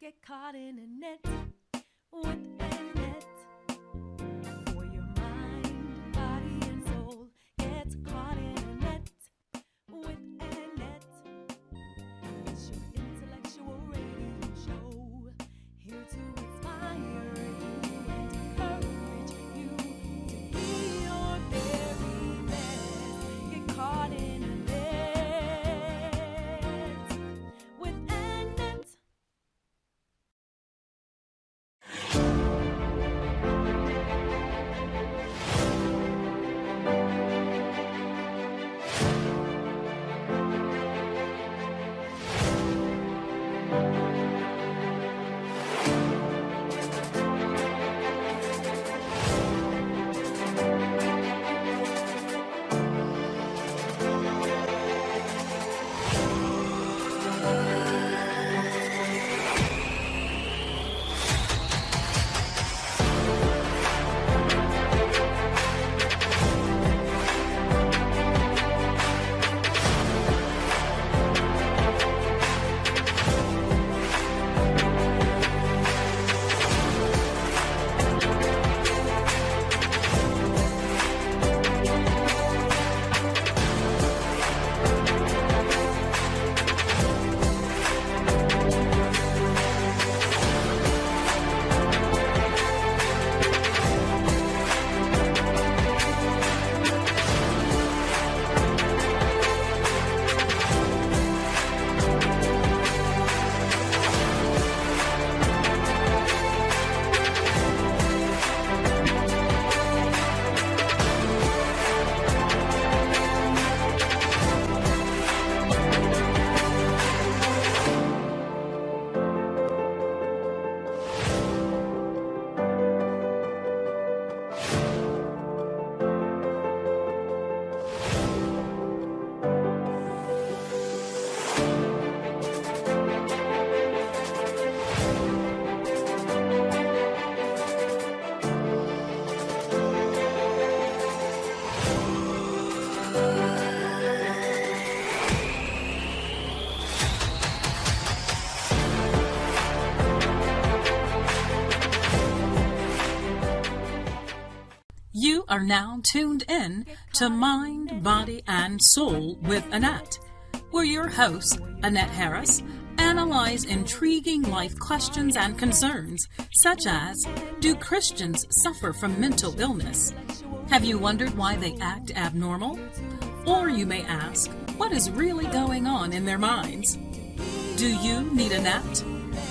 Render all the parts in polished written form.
Get caught in a net with Annette. For your mind, body, and soul. Get caught in a net with Annette. It's your intellectual radio show. Here to inspire you and encourage you to be your very best. Get caught in a net with Annette. You are now tuned in to Mind, Body, and Soul with Annette, where your hosts, Annette Harris, analyze intriguing life questions and concerns, such as, do Christians suffer from mental illness? Have you wondered why they act abnormal? Or you may ask, what is really going on in their minds? Do you need Annette?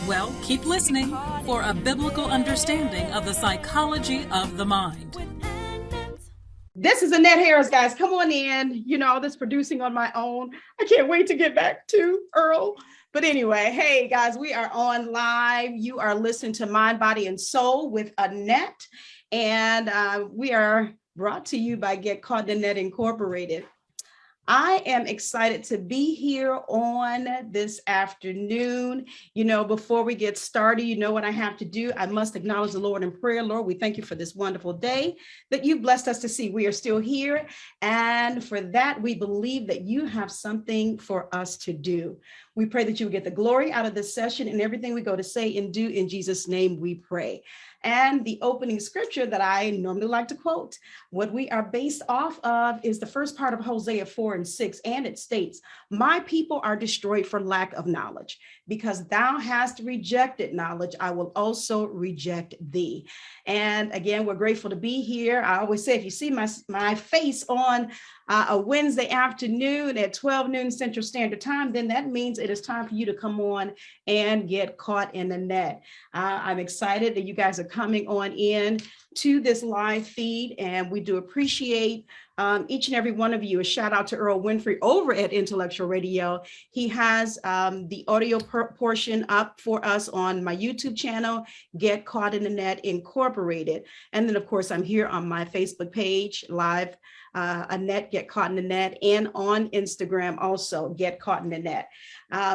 Well, keep listening for a biblical understanding of the psychology of the mind. This is Annette Harris, guys. Come on in. You know, all this producing on my own. I can't wait to get back to Earl. But anyway, hey, guys, we are on live. You are listening to Mind, Body, and Soul with Annette. And we are brought to you by GetCaughtinANet Incorporated. I am excited to be here on this afternoon. You know, before we get started, you know what I have to do. I must acknowledge the Lord in prayer. Lord, we thank you for this wonderful day that you've blessed us to see. We are still here. And for that, we believe that you have something for us to do. We pray that you will get the glory out of this session and everything we go to say and do. In Jesus' name we pray. And the opening scripture that I normally like to quote, what we are based off of is the first part of Hosea 4:6, and it states, my people are destroyed for lack of knowledge. Because thou hast rejected knowledge, I will also reject thee. And again, we're grateful to be here. I always say, if you see my face on a Wednesday afternoon at 12 noon Central Standard Time, then that means it is time for you to come on and get caught in the net. I'm excited that you guys are coming on in to this live feed, and we do appreciate each and every one of you. A shout out to Earl Winfrey over at Intellectual Radio. He has the audio portion up for us on my YouTube channel, Get Caught in the Net Incorporated. And then, of course, I'm here on my Facebook page live Annette, GetCaughtinANet, and on Instagram also, GetCaughtinANet.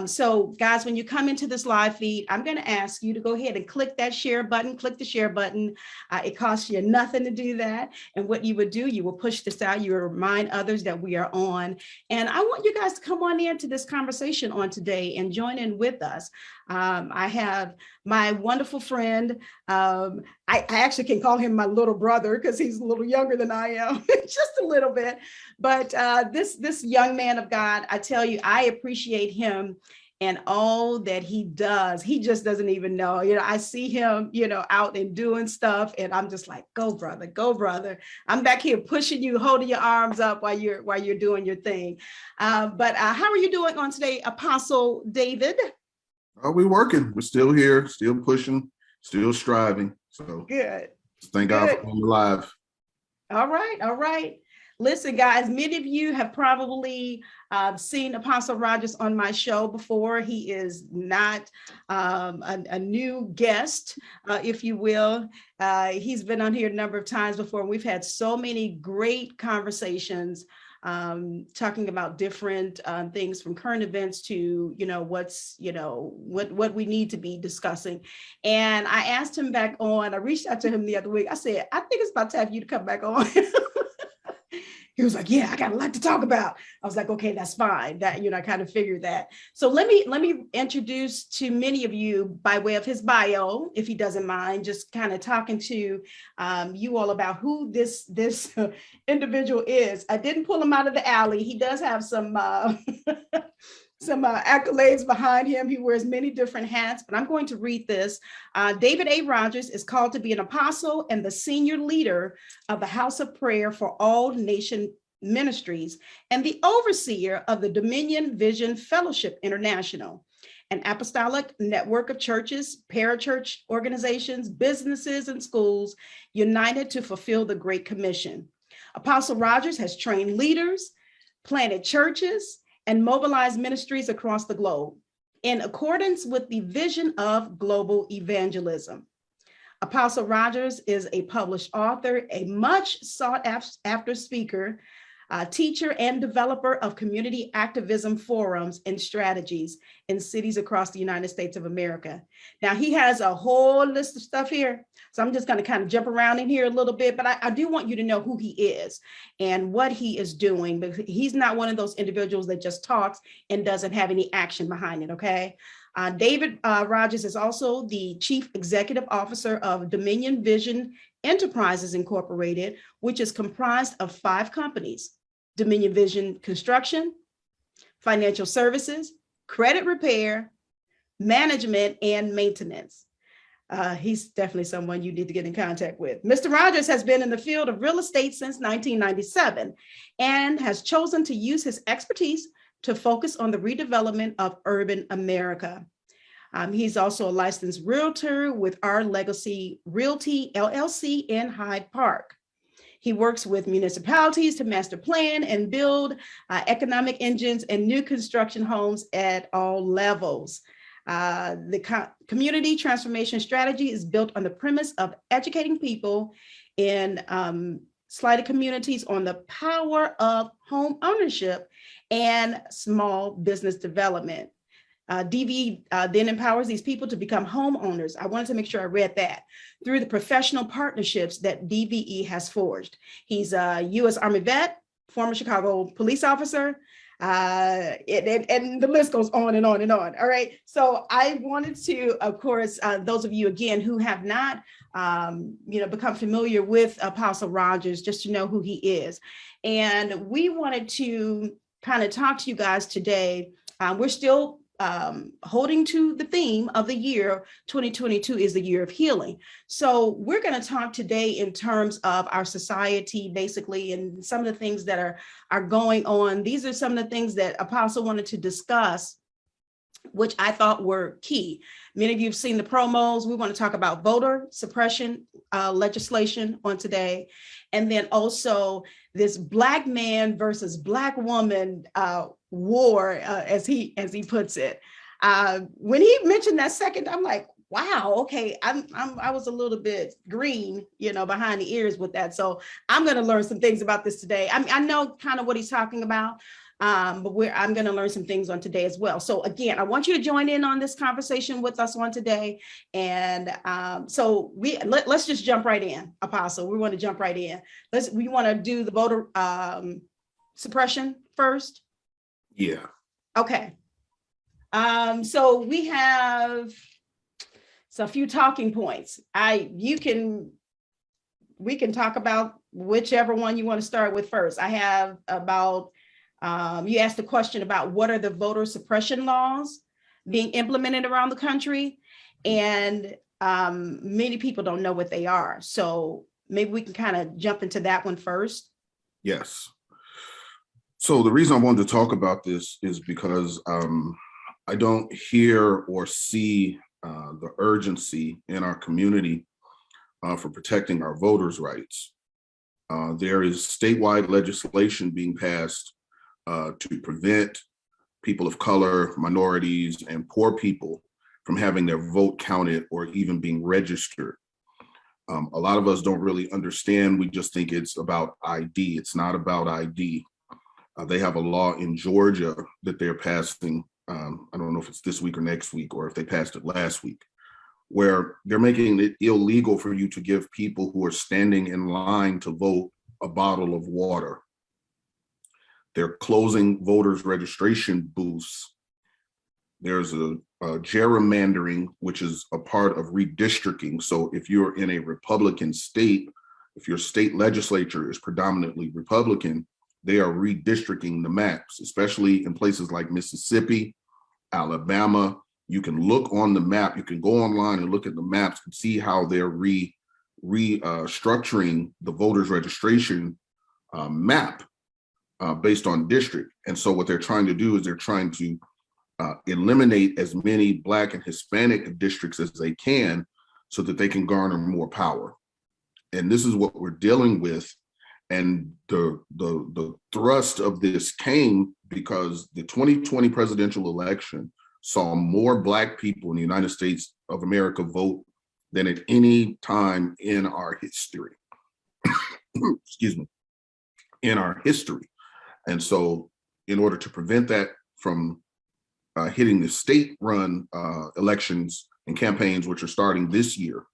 So guys, when you come into this live feed, I'm going to ask you to go ahead and click that share button, click the share button. It costs you nothing to do that. And what you would do, you will push this out, you will remind others that we are on. And I want you guys to come on into this conversation on today and join in with us. I have my wonderful friend. I actually can call him my little brother because he's a little younger than I am, just a little bit. But this young man of God, I tell you, I appreciate him and all that he does. He just doesn't even know. I see him, out and doing stuff, and I'm just like, go, brother, go, brother. I'm back here pushing you, holding your arms up while you're doing your thing. But how are you doing on today, Apostle David? We working. We're still here, still pushing, still striving. So good. Thank God for being alive. All right. Listen, guys, many of you have probably seen Apostle Rodgers on my show before. He is not a new guest, if you will. He's been on here a number of times before, and we've had so many great conversations talking about different things from current events to, what we need to be discussing. And I asked him back on, I reached out to him the other week. I said, I think it's about time for you to come back on. He was like, yeah, I got a lot to talk about. I was like, okay, that's fine. That, I kind of figured that. So let me introduce to many of you by way of his bio, if he doesn't mind, just kind of talking to you all about who this individual is. I didn't pull him out of the alley. He does have some accolades behind him. He wears many different hats, but I'm going to read this. David A. Rodgers is called to be an apostle and the senior leader of the House of Prayer for All Nation Ministries and the overseer of the Dominion Vision Fellowship International, an apostolic network of churches, parachurch organizations, businesses, and schools united to fulfill the Great Commission. Apostle Rodgers has trained leaders, planted churches, and mobilized ministries across the globe in accordance with the vision of global evangelism. Apostle Rodgers is a published author, a much sought after speaker, teacher, and developer of community activism forums and strategies in cities across the United States of America. Now, he has a whole list of stuff here, so I'm just going to kind of jump around in here a little bit, but I do want you to know who he is and what he is doing, because he's not one of those individuals that just talks and doesn't have any action behind it, okay? David Rodgers is also the Chief Executive Officer of Dominion Vision Enterprises Incorporated, which is comprised of 5 companies: Dominion Vision Construction, Financial Services, Credit Repair, Management, and Maintenance. He's definitely someone you need to get in contact with. Mr. Rodgers has been in the field of real estate since 1997 and has chosen to use his expertise to focus on the redevelopment of urban America. He's also a licensed realtor with Our Legacy Realty LLC in Hyde Park. He works with municipalities to master plan and build economic engines and new construction homes at all levels. The community transformation strategy is built on the premise of educating people in slighted communities on the power of home ownership and small business development. DVE then empowers these people to become homeowners. I wanted to make sure I read that through the professional partnerships that DVE has forged. He's a U.S. Army vet, former Chicago police officer, and the list goes on and on and on. All right. So I wanted to, of course, those of you again who have not, become familiar with Apostle Rodgers, just to know who he is. And we wanted to kind of talk to you guys today. We're still holding to the theme of the year. 2022 is the year of healing. So we're going to talk today in terms of our society, basically, and some of the things that are going on. These are some of the things that Apostle wanted to discuss, which I thought were key. Many of you have seen the promos. We want to talk about voter suppression legislation on today. And then also this Black man versus Black woman war, as he puts it. When he mentioned that second, I'm like, wow, okay, I was a little bit green, behind the ears with that. So I'm going to learn some things about this today. I know kind of what he's talking about, but I'm going to learn some things on today as well. So again, I want you to join in on this conversation with us on today. And so let's just jump right in, Apostle. We want to jump right in. We want to do the voter suppression first. Yeah. Okay. So we have a few talking points. We can talk about whichever one you want to start with first. I have about, you asked the question about what are the voter suppression laws being implemented around the country, and many people don't know what they are. So maybe we can kind of jump into that one first. Yes. So the reason I wanted to talk about this is because I don't hear or see the urgency in our community for protecting our voters' rights. There is statewide legislation being passed to prevent people of color, minorities, and poor people from having their vote counted or even being registered. A lot of us don't really understand. We just think it's about ID. It's not about ID. They have a law in Georgia that they're passing. I don't know if it's this week or next week, or if they passed it last week, where they're making it illegal for you to give people who are standing in line to vote a bottle of water. They're closing voters' registration booths. There's a gerrymandering, which is a part of redistricting. So if you're in a Republican state, if your state legislature is predominantly Republican, they are redistricting the maps, especially in places like Mississippi, Alabama. You can look on the map. You can go online and look at the maps and see how they're restructuring the voters registration map based on district. And so what they're trying to do is they're trying to eliminate as many Black and Hispanic districts as they can so that they can garner more power. And this is what we're dealing with. And the thrust of this came because the 2020 presidential election saw more Black people in the United States of America vote than at any time in our history. Excuse me, in our history. And so in order to prevent that from hitting the state-run elections and campaigns, which are starting this year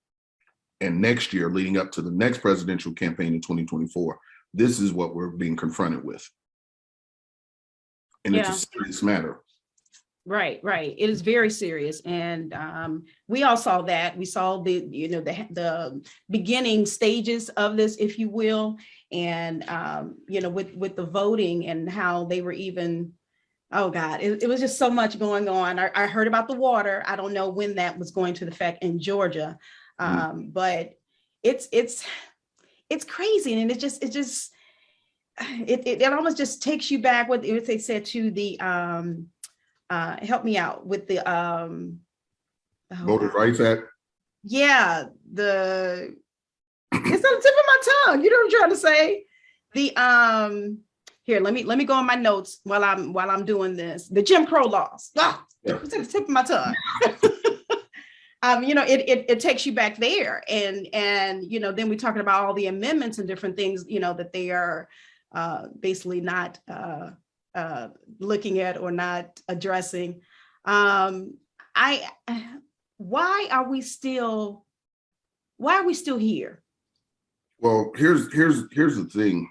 and next year, leading up to the next presidential campaign in 2024, this is what we're being confronted with. And It's a serious matter. Right. It is very serious. And we all saw that. We saw the beginning stages of this, if you will. And, with the voting and how they were even, oh God, it was just so much going on. I heard about the water. I don't know when that was going to effect in Georgia. But it's crazy. And it almost just takes you back what they said to the, help me out with the Voters' Rights Act. Yeah, it's on the tip of my tongue. You know what I'm trying to say? The here, let me go on my notes while I'm doing this. The Jim Crow laws. It's on the tip of my tongue. It takes you back there, and then we're talking about all the amendments and different things, that they are basically not looking at or not addressing. Why are we still here? Well, here's the thing.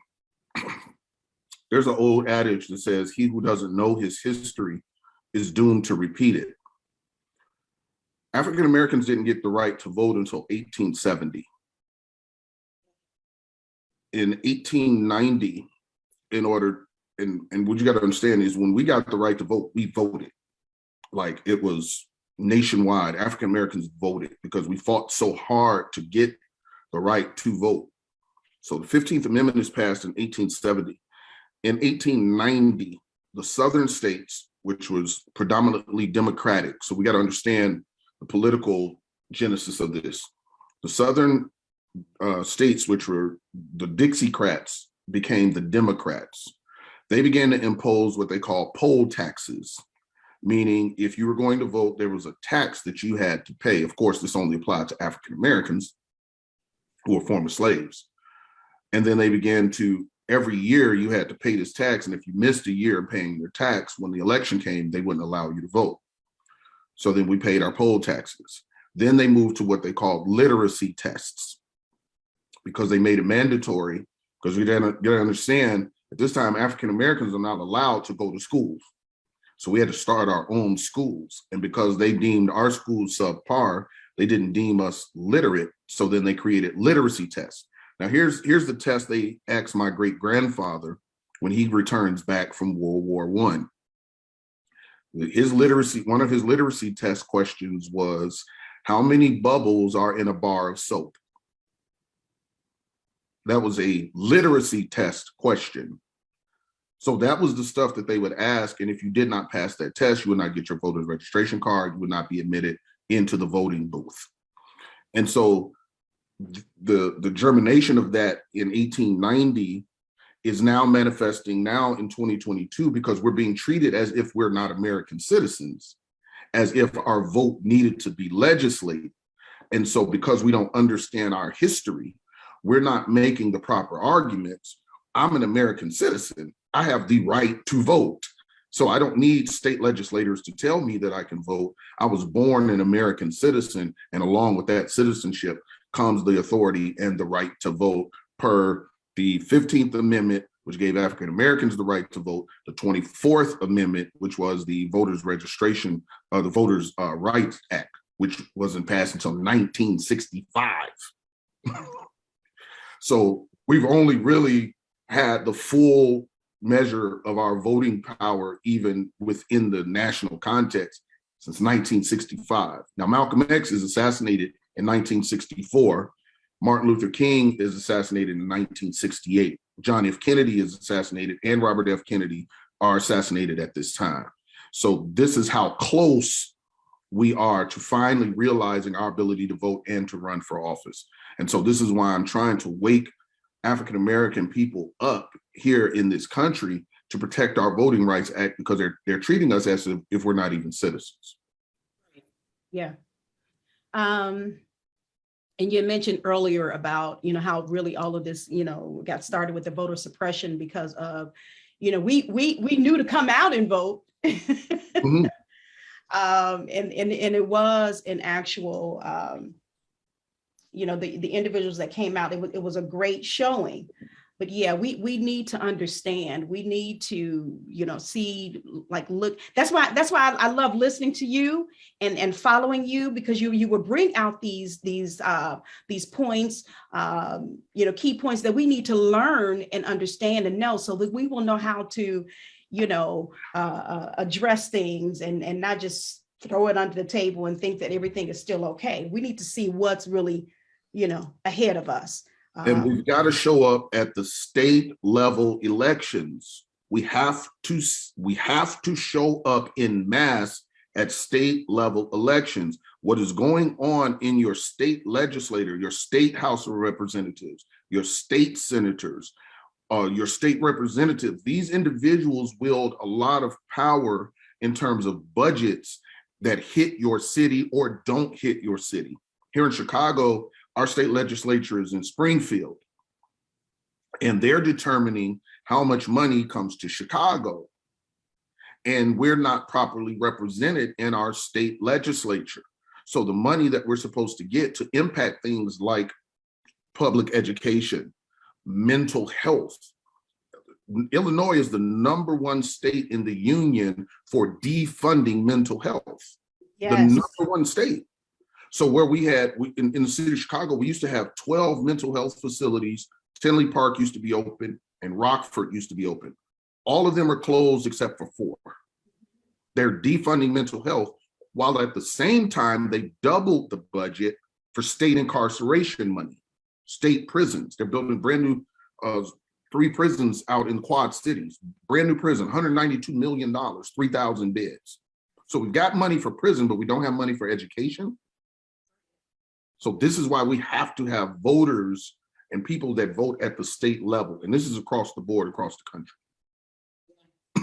There's an old adage that says, he who doesn't know his history is doomed to repeat it. African Americans didn't get the right to vote until 1870. In 1890, and what you got to understand is when we got the right to vote, we voted. Like, it was nationwide. African Americans voted because we fought so hard to get the right to vote. So the 15th Amendment is passed in 1870. In 1890, the Southern states, which was predominantly Democratic, so we got to understand the political genesis of this. The Southern states, which were the Dixiecrats, became the Democrats. They began to impose what they call poll taxes. meaning if you were going to vote, there was a tax that you had to pay. Of course, this only applied to African Americans who were former slaves. And then they began to, every year you had to pay this tax. And if you missed a year of paying your tax, when the election came, they wouldn't allow you to vote. So then we paid our poll taxes. Then they moved to what they called literacy tests, because they made it mandatory, because you gotta understand, at this time, African Americans are not allowed to go to schools. So we had to start our own schools. And because they deemed our schools subpar, they didn't deem us literate. So then they created literacy tests. Now here's the test they asked my great grandfather when he returns back from World War I. One of his literacy test questions was, how many bubbles are in a bar of soap? That was a literacy test question. So that was the stuff that they would ask. And if you did not pass that test, you would not get your voter's registration card. You would not be admitted into the voting booth. And so the germination of that in 1890 is now manifesting now in 2022, because we're being treated as if we're not American citizens, as if our vote needed to be legislated. And so because we don't understand our history, we're not making the proper arguments. I'm an American citizen. I have the right to vote. So I don't need state legislators to tell me that I can vote. I was born an American citizen, and along with that citizenship comes the authority and the right to vote per the 15th Amendment, which gave African Americans the right to vote, the 24th Amendment, which was the Voters Registration, the Voters Rights Act, which wasn't passed until 1965. So we've only really had the full measure of our voting power, even within the national context, since 1965. Now, Malcolm X is assassinated in 1964. Martin Luther King is assassinated in 1968. John F. Kennedy is assassinated, and Robert F. Kennedy are assassinated at this time. So this is how close we are to finally realizing our ability to vote and to run for office. And so this is why I'm trying to wake African American people up here in this country to protect our Voting Rights Act, because they're treating us as if we're not even citizens. Yeah. And you mentioned earlier about, how really all of this, got started with the voter suppression because of, we knew to come out and vote. Mm-hmm. And it was an actual, the individuals that came out, it was a great showing. But yeah, we need to understand. We need to, see, look. That's why I love listening to you and following you, because you will bring out these points, key points that we need to learn and understand and know, so that we will know how to, address things and not just throw it under the table and think that everything is still okay. We need to see what's really, ahead of us. And we've got to show up at the state level elections. We have to show up in mass at state level elections. What is going on in your state legislature, your state House of Representatives, your state senators, your state representatives, these individuals wield a lot of power in terms of budgets that hit your city or don't hit your city. Here in Chicago, our state legislature is in Springfield, and they're determining how much money comes to Chicago. And we're not properly represented in our state legislature. So the money that we're supposed to get to impact things like public education, mental health. Illinois is the #1 state in the union for defunding mental health. Yes. The #1 state. So where in the city of Chicago, we used to have 12 mental health facilities. Tinley Park used to be open and Rockford used to be open. All of them are closed except for 4. They're defunding mental health, while at the same time, they doubled the budget for state incarceration money, state prisons. They're building brand new 3 prisons out in the Quad Cities, brand new prison, $192 million, 3,000 beds. So we've got money for prison, but we don't have money for education. So this is why we have to have voters and people that vote at the state level. And this is across the board, across the country.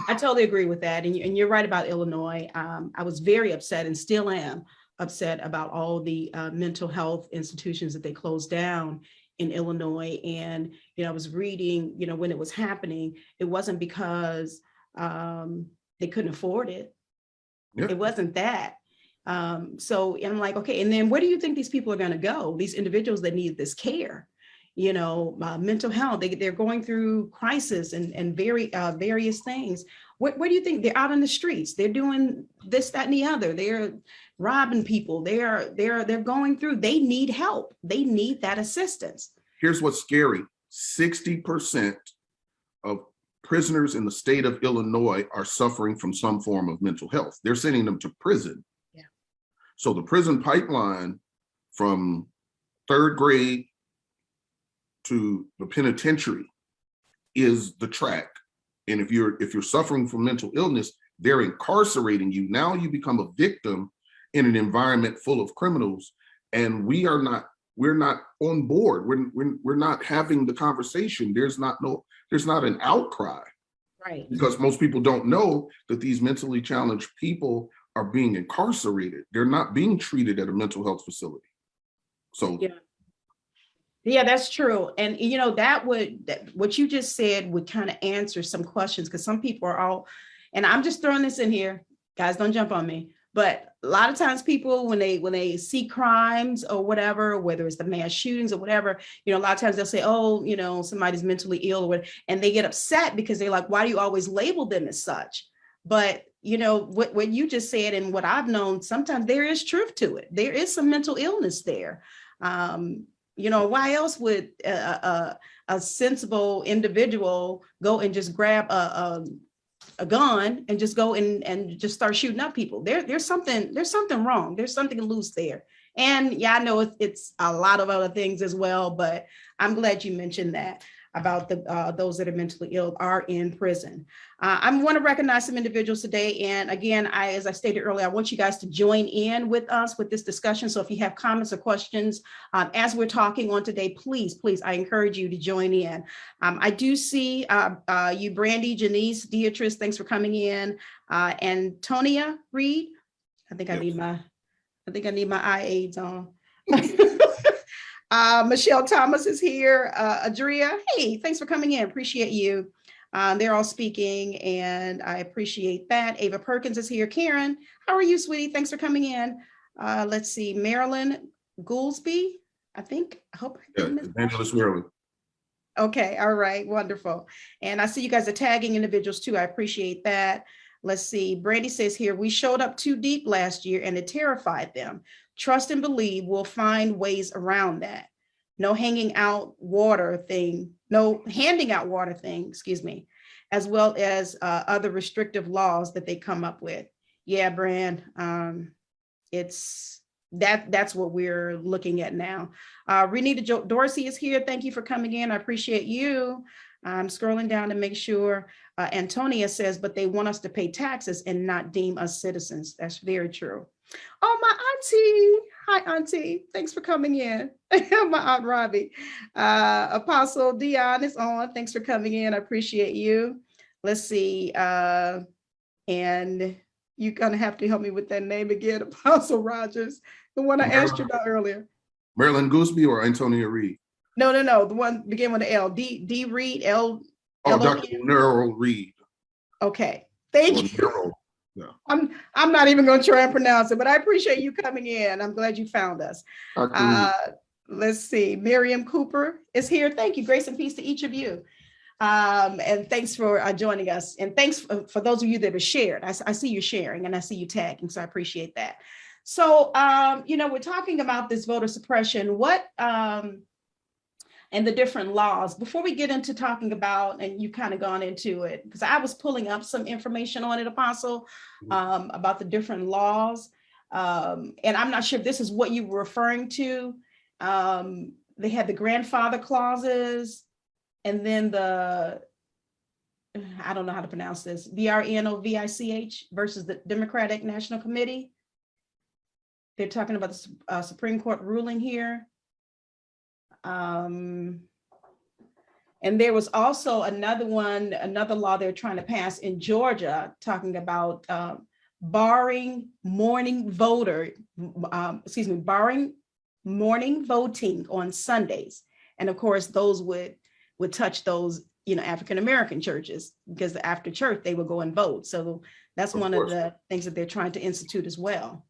I totally agree with that. And you're right about Illinois. I was very upset and still am upset about all the mental health institutions that they closed down in Illinois. And, I was reading, when it was happening, it wasn't because they couldn't afford it. Yeah. It wasn't that. So I'm like, okay, and then where do you think these people are going to go? These individuals that need this care, mental health, they're going through crisis and various things. Where do you think they're out in the streets? They're doing this, that, and the other. They're robbing people. They're going through, they need help. They need that assistance. Here's what's scary. 60% of prisoners in the state of Illinois are suffering from some form of mental health. They're sending them to prison. Yeah. So the prison pipeline from third grade to the penitentiary is the track. And if you're suffering from mental illness, they're incarcerating you. Now you become a victim in an environment full of criminals, and we're not on board. We're not having the conversation. There's not an outcry. Right. Because most people don't know that these mentally challenged people are being incarcerated. They're not being treated at a mental health facility. So yeah, that's true. And what you just said would kind of answer some questions, because some people are all, and I'm just throwing this in here, guys, don't jump on me. But a lot of times people, when they see crimes or whatever, whether it's the mass shootings or whatever, a lot of times they'll say, oh, somebody's mentally ill or whatever, and they get upset because they're like, why do you always label them as such? But what you just said and what I've known, sometimes there is truth to it. There is some mental illness there. Why else would a sensible individual go and just grab a gun and just go and just start shooting up people? There's something wrong. There's something loose there. And yeah, I know it's a lot of other things as well, but I'm glad you mentioned that about those that are mentally ill are in prison. I want to recognize some individuals today. And again, as I stated earlier, I want you guys to join in with us with this discussion. So if you have comments or questions as we're talking on today, please, I encourage you to join in. I do see you, Brandy, Janice, Beatrice, thanks for coming in. Antonia Reed, I think I need my eye aids on. Michelle Thomas is here. Adria, hey, thanks for coming in. Appreciate you. They're all speaking, and I appreciate that. Ava Perkins is here. Karen, how are you, sweetie? Thanks for coming in. Let's see, Marilyn Goolsby, I hope. Evangelist Marilyn. Okay, all right, wonderful. And I see you guys are tagging individuals too. I appreciate that. Let's see, Brandy says here, we showed up too deep last year and it terrified them. Trust and believe we'll find ways around that. No handing out water thing, excuse me, as well as other restrictive laws that they come up with. Yeah, Brand, that's what we're looking at now. Renita Dorsey is here. Thank you for coming in. I appreciate you. I'm scrolling down to make sure. Antonia says, but they want us to pay taxes and not deem us citizens. That's very true. Oh, my auntie. Hi, auntie. Thanks for coming in. My aunt Robbie. Apostle Dion is on. Thanks for coming in. I appreciate you. Let's see. And you're going to have to help me with that name again, Apostle Rodgers, the one I asked you about earlier. Marilyn Gooseby or Antonia Reed? No. The one begin with an L. D Reed, L. Oh, Dr. Neural Reed. Okay. Thank you. Yeah. I'm not even going to try and pronounce it, but I appreciate you coming in. I'm glad you found us. Let's see. Miriam Cooper is here. Thank you. Grace and peace to each of you. And thanks for joining us. And thanks for those of you that have shared. I see you sharing and I see you tagging, so I appreciate that. So, we're talking about this voter suppression. And the different laws. Before we get into talking about, and you've kind of gone into it, because I was pulling up some information on it, Apostle, about the different laws. And I'm not sure if this is what you were referring to. They had the grandfather clauses, and then I don't know how to pronounce this, BRNOVICH versus the Democratic National Committee. They're talking about the Supreme Court ruling here. And there was also another law they're trying to pass in Georgia, talking about barring morning voting on Sundays. And of course, those would touch those, African-American churches, because after church, they would go and vote. So that's one of the things that they're trying to institute as well.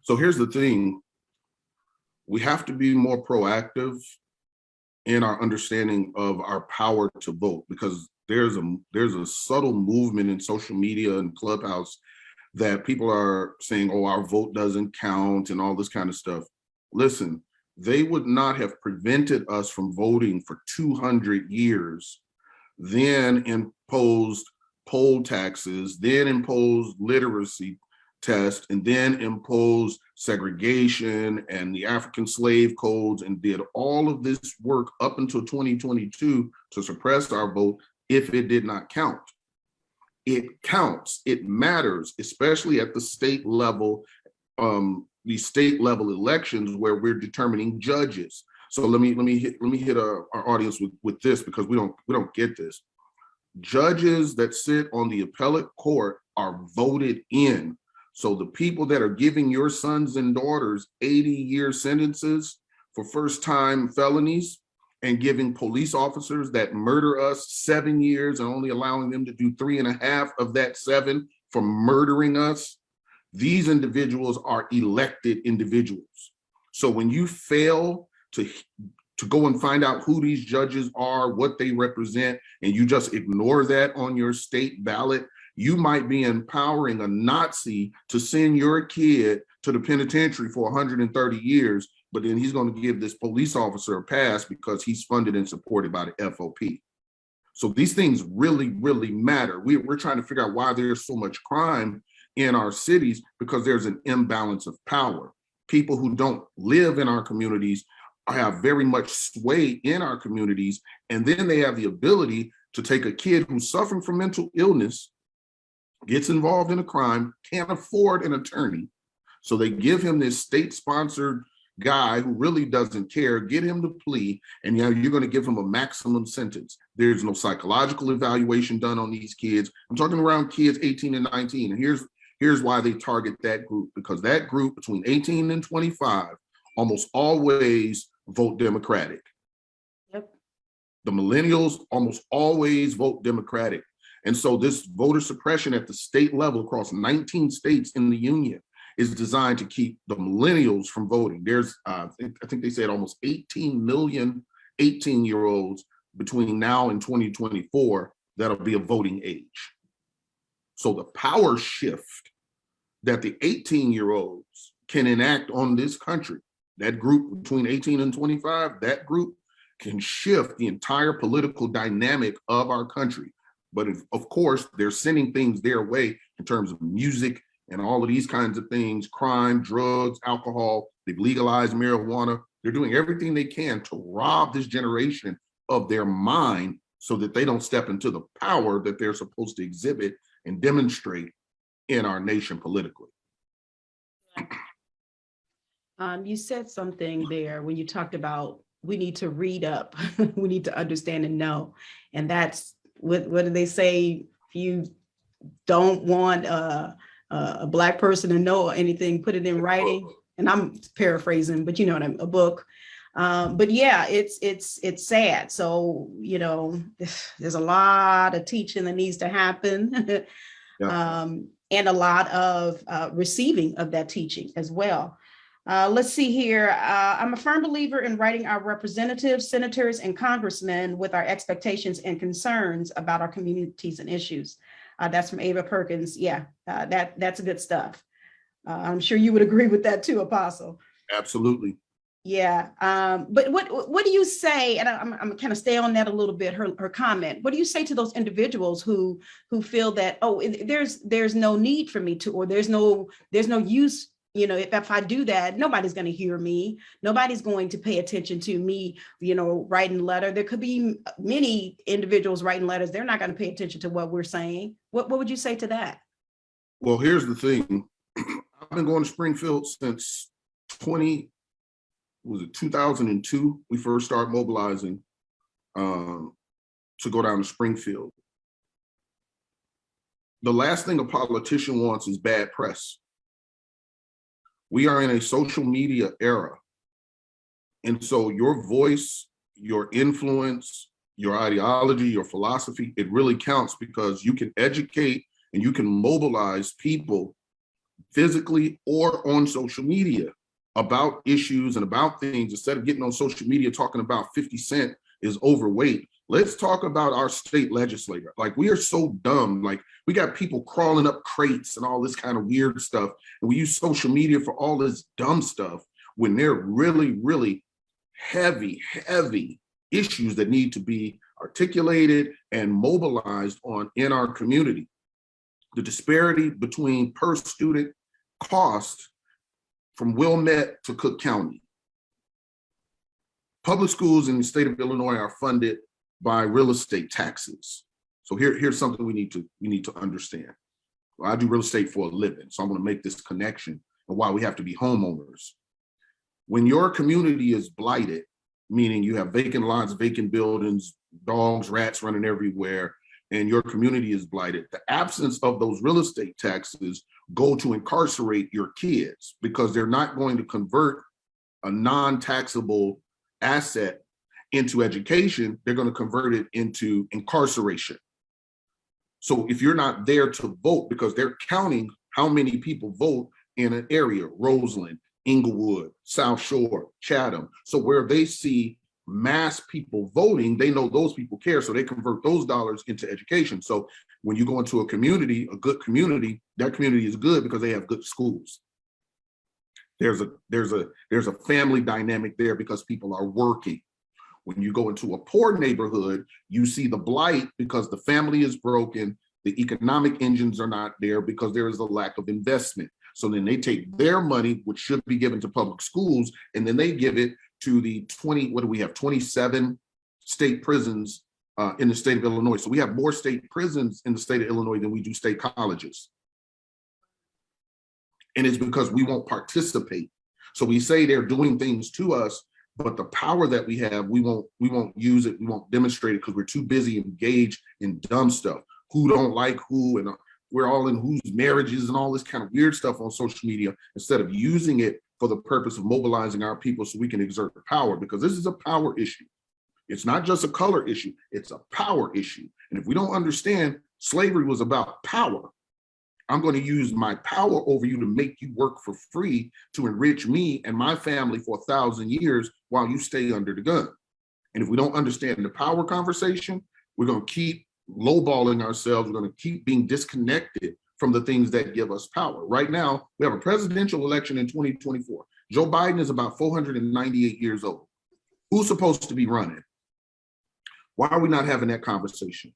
So here's the thing. We have to be more proactive in our understanding of our power to vote, because there's a subtle movement in social media and Clubhouse that people are saying, oh, our vote doesn't count and all this kind of stuff. Listen, they would not have prevented us from voting for 200 years, then imposed poll taxes, then imposed literacy tests, and then imposed segregation and the African slave codes, and did all of this work up until 2022 to suppress our vote if it did not count. It counts, it matters, especially at the state level, these state level elections where we're determining judges. So let me hit our audience with this, because we don't get this. Judges that sit on the appellate court are voted in. So the people that are giving your sons and daughters 80-year sentences for first-time felonies, and giving police officers that murder us 7 years and only allowing them to do 3.5 of that 7 for murdering us, these individuals are elected individuals. So when you fail to go and find out who these judges are, what they represent, and you just ignore that on your state ballot, you might be empowering a Nazi to send your kid to the penitentiary for 130 years, but then he's going to give this police officer a pass because he's funded and supported by the FOP. So these things really, really matter. We're trying to figure out why there's so much crime in our cities, because there's an imbalance of power. People who don't live in our communities have very much sway in our communities, and then they have the ability to take a kid who's suffering from mental illness, gets involved in a crime, can't afford an attorney, so they give him this state-sponsored guy who really doesn't care, get him to plea, and you're going to give him a maximum sentence. There's no psychological evaluation done on these kids. I'm talking around kids 18 and 19, and here's why they target that group, because that group between 18 and 25 almost always vote Democratic. Yep. The millennials almost always vote Democratic. And so this voter suppression at the state level across 19 states in the union is designed to keep the millennials from voting. There's, I think they said almost 18 million 18-year-olds between now and 2024 that'll be of voting age. So the power shift that the 18-year-olds can enact on this country, that group between 18 and 25, that group can shift the entire political dynamic of our country. But of course, they're sending things their way in terms of music and all of these kinds of things, crime, drugs, alcohol. They've legalized marijuana. They're doing everything they can to rob this generation of their mind so that they don't step into the power that they're supposed to exhibit and demonstrate in our nation politically. You said something there when you talked about we need to read up, we need to understand and know. And that's what do they say? If you don't want a Black person to know anything, put it in writing. And I'm paraphrasing, but you know what a book. But yeah, it's sad. So, there's a lot of teaching that needs to happen. Yeah. And a lot of receiving of that teaching as well. Let's see here. I'm a firm believer in writing our representatives, senators, and congressmen with our expectations and concerns about our communities and issues. That's from Ava Perkins. Yeah, that's good stuff. I'm sure you would agree with that too, Apostle. Absolutely. Yeah. But what do you say? And I'm kind of stay on that a little bit. Her comment. What do you say to those individuals who feel that, oh, there's no need for me to, or there's no use. If I do that, nobody's going to hear me. Nobody's going to pay attention to me, writing a letter. There could be many individuals writing letters. They're not going to pay attention to what we're saying. What would you say to that? Well, here's the thing. I've been going to Springfield since 2002. We first started mobilizing. to go down to Springfield. The last thing a politician wants is bad press. We are in a social media era. And so your voice, your influence, your ideology, your philosophy, it really counts because you can educate and you can mobilize people physically or on social media about issues and about things. Instead of getting on social media talking about 50 Cent is overweight, let's talk about our state legislator. Like, we are so dumb. Like, we got people crawling up crates and all this kind of weird stuff. And we use social media for all this dumb stuff when they're really, really heavy issues that need to be articulated and mobilized on in our community. The disparity between per student cost from Wilmette to Cook County. Public schools in the state of Illinois are funded by real estate taxes. So here's something we need to understand. Well, I do real estate for a living, so I'm going to make this connection of why we have to be homeowners. When your community is blighted, meaning you have vacant lots, vacant buildings, dogs, rats running everywhere, and your community is blighted, the absence of those real estate taxes go to incarcerate your kids because they're not going to convert a non-taxable asset into education. They're going to convert it into incarceration. So if you're not there to vote, because they're counting how many people vote in an area, Roseland, Inglewood, South Shore, Chatham. So where they see mass people voting, they know those people care, so they convert those dollars into education. So when you go into a community, a good community, that community is good because they have good schools. There's a family dynamic there because people are working. When you go into a poor neighborhood, you see the blight because the family is broken, the economic engines are not there because there is a lack of investment. So then they take their money, which should be given to public schools, and then they give it to the 27 state prisons in the state of Illinois. So we have more state prisons in the state of Illinois than we do state colleges. And it's because we won't participate. So we say they're doing things to us, but the power that we have, we won't use it, we won't demonstrate it because we're too busy engaged in dumb stuff. Who don't like who, and we're all in whose marriages and all this kind of weird stuff on social media, instead of using it for the purpose of mobilizing our people so we can exert power, because this is a power issue. It's not just a color issue, it's a power issue. And if we don't understand, slavery was about power. I'm going to use my power over you to make you work for free to enrich me and my family for 1,000 years while you stay under the gun. And if we don't understand the power conversation, we're going to keep lowballing ourselves. We're going to keep being disconnected from the things that give us power. Right now, we have a presidential election in 2024. Joe Biden is about 498 years old. Who's supposed to be running? Why are we not having that conversation?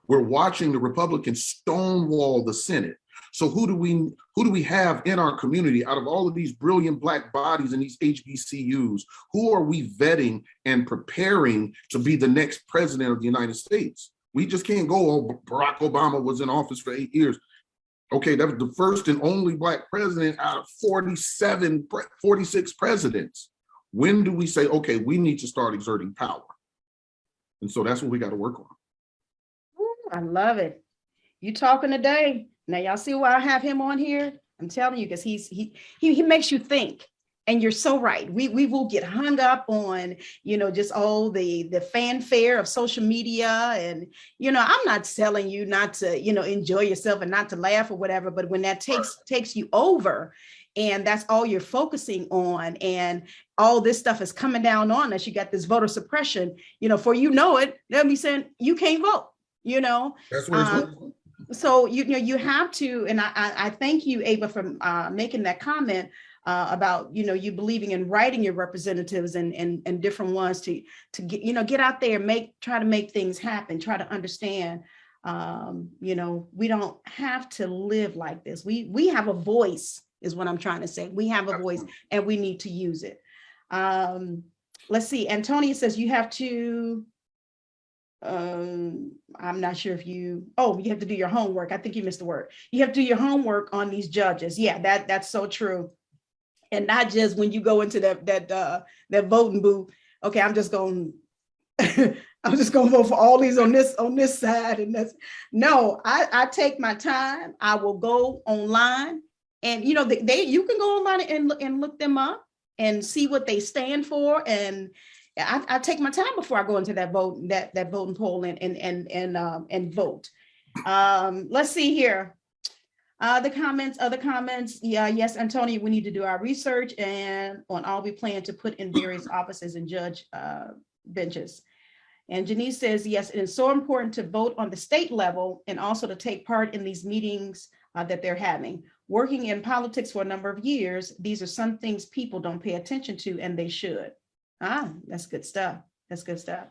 We're watching the Republicans stonewall the Senate. So who do we have in our community out of all of these brilliant Black bodies and these HBCUs? Who are we vetting and preparing to be the next president of the United States? We just can't go, oh, Barack Obama was in office for 8 years. Okay, that was the first and only Black president out of 46 presidents. When do we say, okay, we need to start exerting power? And so that's what we got to work on. Ooh, I love it. You talking today. Now y'all see why I have him on here? I'm telling you, because he makes you think. And you're so right. We will get hung up on, just all the fanfare of social media. And, I'm not telling you not to, enjoy yourself and not to laugh or whatever. But when that takes you over, and that's all you're focusing on, and all this stuff is coming down on us, you got this voter suppression, for it, they'll be saying you can't vote, That's what it's so, you have to, and I thank you, Ava, for making that comment about, you believing in writing your representatives and different ones to get out there, try to make things happen, try to understand, we don't have to live like this. We have a voice is what I'm trying to say. We have a voice and we need to use it. Let's see. Antonia says you have to, I'm not sure if you have to do your homework. I think you missed the word. You have to do your homework on these judges. Yeah, that's so true. And not just when you go into that voting booth. Okay, I'm just going I'm just gonna vote for all these on this side. And that's no, I take my time. I will go online, and you know, you can go online and look them up and see what they stand for. And I take my time before I go into that voting poll and vote. Let's see here. Other comments. Yeah, yes, Antonio, we need to do our research and on all we plan to put in various offices and judge benches. And Janice says, yes, it is so important to vote on the state level and also to take part in these meetings that they're having. Working in politics for a number of years, these are some things people don't pay attention to, and they should. That's good stuff. That's good stuff.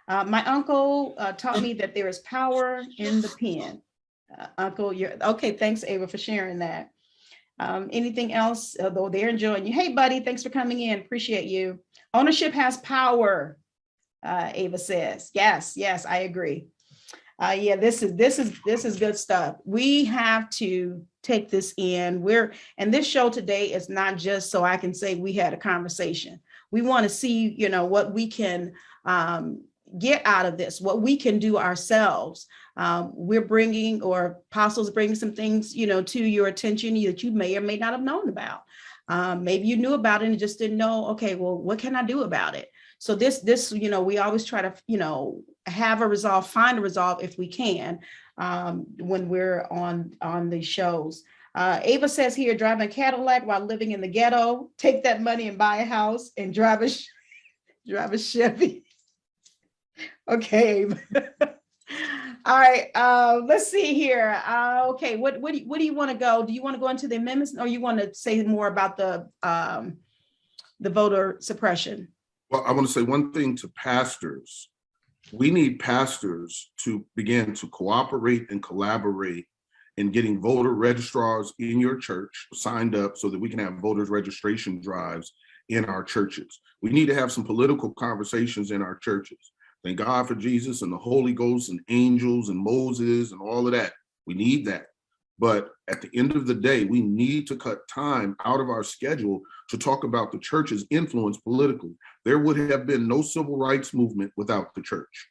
My uncle taught me that there is power in the pen. Uncle, you're okay. Thanks, Ava, for sharing that. Anything else? Although they're enjoying you. Hey, buddy, thanks for coming in. Appreciate you. Ownership has power. Ava says, yes, I agree. Yeah, this is good stuff. We have to take this in. And this show today is not just so I can say we had a conversation. We want to see, you know, what we can get out of this, what we can do ourselves. We're bringing, or Apostle's bringing some things, you know, to your attention that you may or may not have known about. Maybe you knew about it and just didn't know, okay, well, what can I do about it? So this, you know, we always try to, you know, have a resolve, find a resolve if we can, when we're on these shows. Ava says here, driving a Cadillac while living in the ghetto, take that money and buy a house and drive a Chevy. Okay. All right. Let's see here. Okay. What do you want to go? Do you want to go into the amendments, or you want to say more about the voter suppression? Well, I want to say one thing to pastors. We need pastors to begin to cooperate and collaborate in getting voter registrars in your church signed up so that we can have voters registration drives in our churches. We need to have some political conversations in our churches. Thank God for Jesus and the Holy Ghost and angels and Moses and all of that. We need that. But at the end of the day, we need to cut time out of our schedule to talk about the church's influence politically. There would have been no civil rights movement without the church.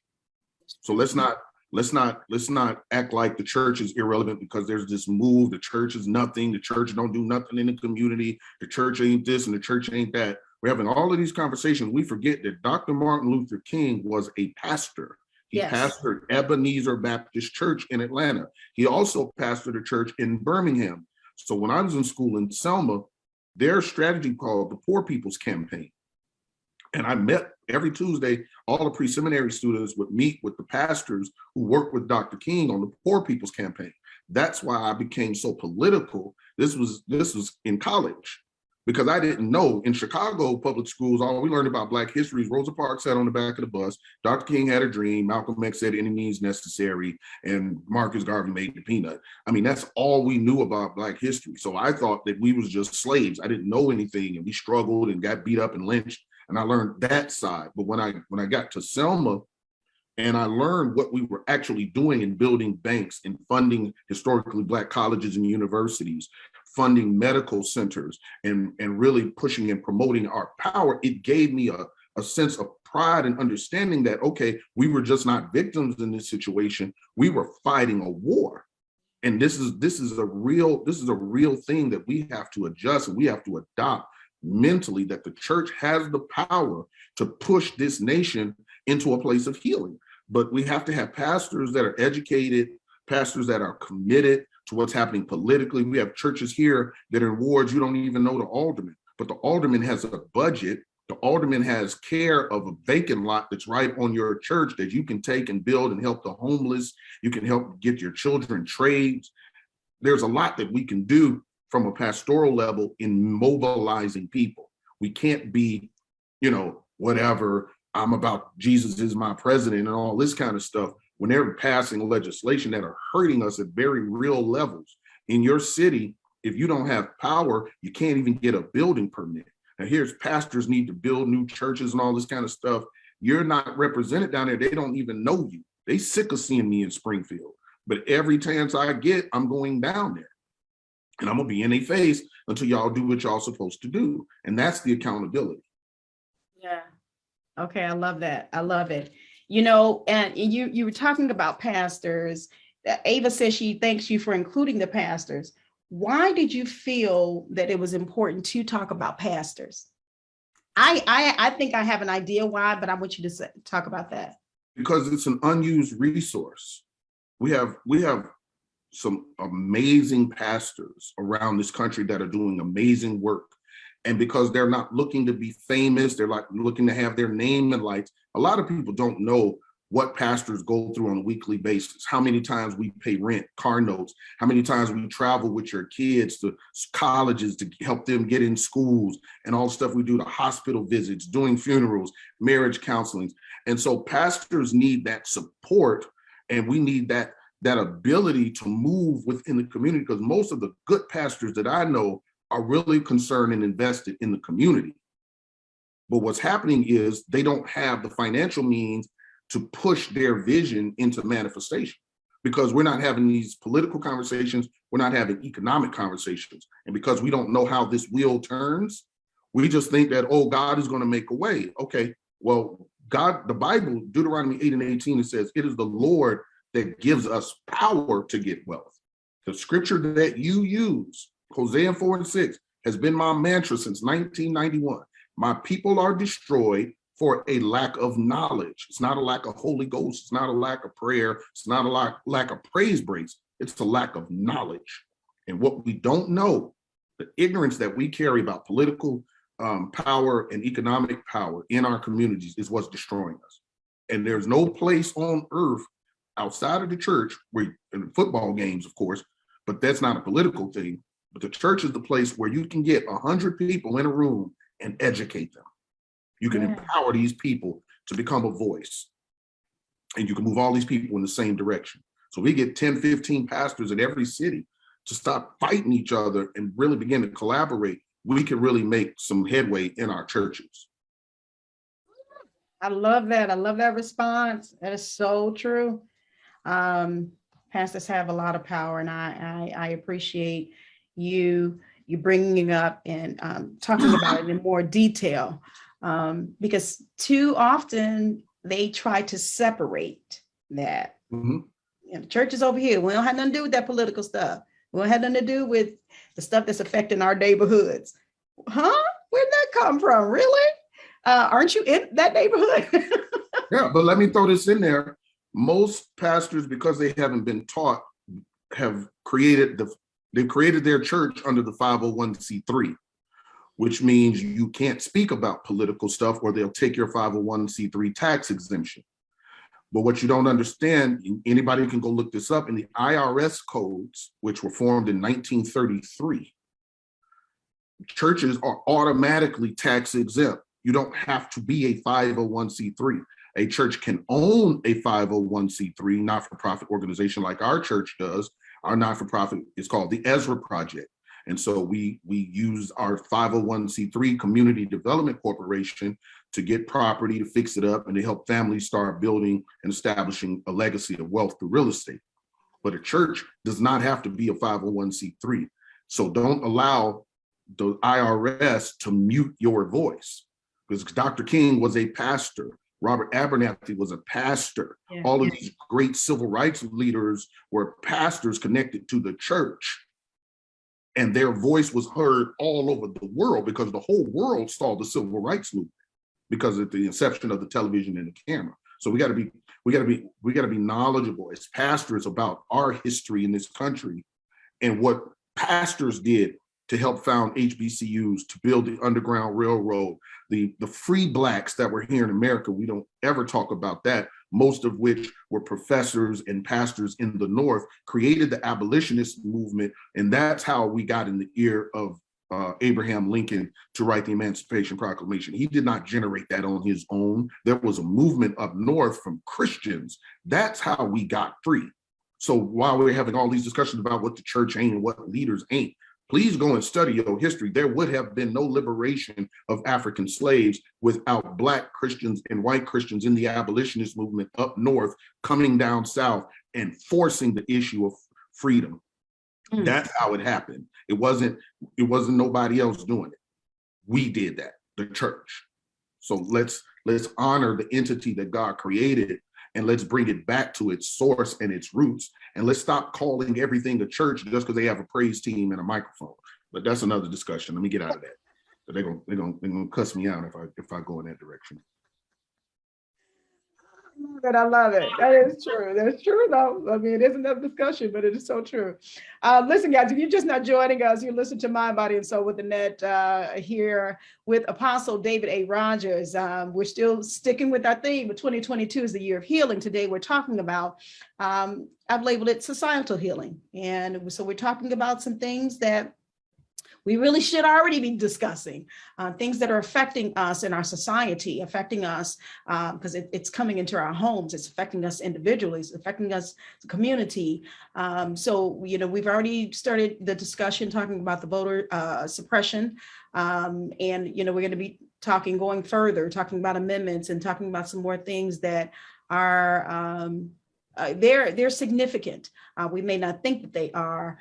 So let's not act like the church is irrelevant because there's this move. The church is nothing. The church don't do nothing in the community. The church ain't this and the church ain't that. We're having all of these conversations. We forget that Dr. Martin Luther King was a pastor. He pastored Ebenezer Baptist Church in Atlanta. He also pastored a church in Birmingham. So when I was in school in Selma, their strategy called the Poor People's Campaign. And I met every Tuesday, all the pre-seminary students would meet with the pastors who worked with Dr. King on the Poor People's Campaign. That's why I became so political. This was in college, because I didn't know. In Chicago public schools, all we learned about Black history is Rosa Parks sat on the back of the bus, Dr. King had a dream, Malcolm X said any means necessary, and Marcus Garvey made the peanut. I mean, that's all we knew about Black history. So I thought that we was just slaves. I didn't know anything, and we struggled and got beat up and lynched. And I learned that side. But when I got to Selma and I learned what we were actually doing in building banks and funding historically Black colleges and universities, funding medical centers, and really pushing and promoting our power, it gave me a sense of pride and understanding that, okay, we were just not victims in this situation. We were fighting a war. And this is a real thing that we have to adjust and we have to adopt mentally, that the church has the power to push this nation into a place of healing. But we have to have pastors that are educated, pastors that are committed to what's happening politically. We have churches here that are in wards, you don't even know the alderman, but the alderman has a budget. The alderman has care of a vacant lot that's right on your church that you can take and build and help the homeless. You can help get your children trades. There's a lot that we can do from a pastoral level in mobilizing people. We can't be, whatever, I'm about Jesus is my president and all this kind of stuff when they're passing legislation that are hurting us at very real levels. In your city, if you don't have power, you can't even get a building permit. Now here's pastors need to build new churches and all this kind of stuff. You're not represented down there. They don't even know you. They sick of seeing me in Springfield. But every chance I get, I'm going down there. And I'm gonna be in their face until y'all do what y'all supposed to do. And that's the accountability. Yeah. Okay, I love that. I love it. And you were talking about pastors. Ava says she thanks you for including the pastors. Why did you feel that it was important to talk about pastors? I think I have an idea why, but I want you to talk about that. Because it's an unused resource. We have some amazing pastors around this country that are doing amazing work. And because they're not looking to be famous, they're like looking to have their name in lights. A lot of people don't know what pastors go through on a weekly basis, how many times we pay rent, car notes, how many times we travel with your kids to colleges to help them get in schools, and all the stuff we do to hospital visits, doing funerals, marriage counseling. And so pastors need that support, and we need that ability to move within the community, because most of the good pastors that I know are really concerned and invested in the community. But what's happening is they don't have the financial means to push their vision into manifestation, because we're not having these political conversations, we're not having economic conversations. And because we don't know how this wheel turns, we just think that, oh, God is going to make a way. Okay, well, God, the Bible, Deuteronomy 8:18, it says, it is the Lord that gives us power to get wealth. The scripture that you use, Hosea 4:6, has been my mantra since 1991. My people are destroyed for a lack of knowledge. It's not a lack of Holy Ghost. It's not a lack of prayer. It's not a lack of praise breaks. It's a lack of knowledge. And what we don't know, the ignorance that we carry about political power and economic power in our communities is what's destroying us. And there's no place on earth outside of the church, where in football games, of course, but that's not a political thing. But the church is the place where you can get 100 people in a room and educate them. You can empower these people to become a voice, and you can move all these people in the same direction. So we get 10, 15 pastors in every city to stop fighting each other and really begin to collaborate. We can really make some headway in our churches. I love that. I love that response. That is so true. Pastors have a lot of power, and I appreciate you bringing it up and talking about it in more detail, because too often they try to separate that. Mm-hmm. The church is over here. We don't have nothing to do with that political stuff. We don't have nothing to do with the stuff that's affecting our neighborhoods. Huh? Where'd that come from? Really? Aren't you in that neighborhood? Yeah, but let me throw this in there. Most pastors, because they haven't been taught, have created their church under the 501c3, which means you can't speak about political stuff, or they'll take your 501c3 tax exemption. But what you don't understand, anybody can go look this up, in the IRS codes, which were formed in 1933, churches are automatically tax exempt. You don't have to be a 501c3. A church can own a 501c3 not-for-profit organization like our church does. Our not-for-profit is called the Ezra Project. And so we use our 501c3 Community Development Corporation to get property, to fix it up, and to help families start building and establishing a legacy of wealth through real estate. But a church does not have to be a 501c3. So don't allow the IRS to mute your voice, because Dr. King was a pastor. Robert Abernathy was a pastor. Yeah. All of these great civil rights leaders were pastors connected to the church. And their voice was heard all over the world, because the whole world saw the civil rights movement because of the inception of the television and the camera. So we got to be knowledgeable as pastors about our history in this country and what pastors did to help found HBCUs, to build the Underground Railroad, the free blacks that were here in America. We don't ever talk about that. Most of which were professors and pastors in the North, created the abolitionist movement. And that's how we got in the ear of Abraham Lincoln to write the Emancipation Proclamation. He did not generate that on his own. There was a movement up north from Christians. That's how we got free. So while we're having all these discussions about what the church ain't and what leaders ain't, please go and study your history. There would have been no liberation of African slaves without Black Christians and white Christians in the abolitionist movement up north coming down south and forcing the issue of freedom. That's how it happened. It wasn't nobody else doing it. We did that, the church. So let's honor the entity that God created, and let's bring it back to its source and its roots. And let's stop calling everything a church just because they have a praise team and a microphone. But that's another discussion. Let me get out of that. But they're gonna cuss me out if I go in that direction. But I love it. That is true. That's true, though. I mean, it is another discussion, but it is so true. Listen, guys, if you're just not joining us, you listen to Mind, Body, and Soul with Annette here with Apostle David A. Rodgers. We're still sticking with our theme. 2022 is the year of healing. Today, we're talking about, I've labeled it societal healing. And so we're talking about some things that we really should already be discussing, things that are affecting us in our society, affecting us because it's coming into our homes, it's affecting us individually, it's affecting us the community. So, we've already started the discussion talking about the voter suppression. And, we're going to be going further, talking about amendments and talking about some more things that are, they're significant. We may not think that they are,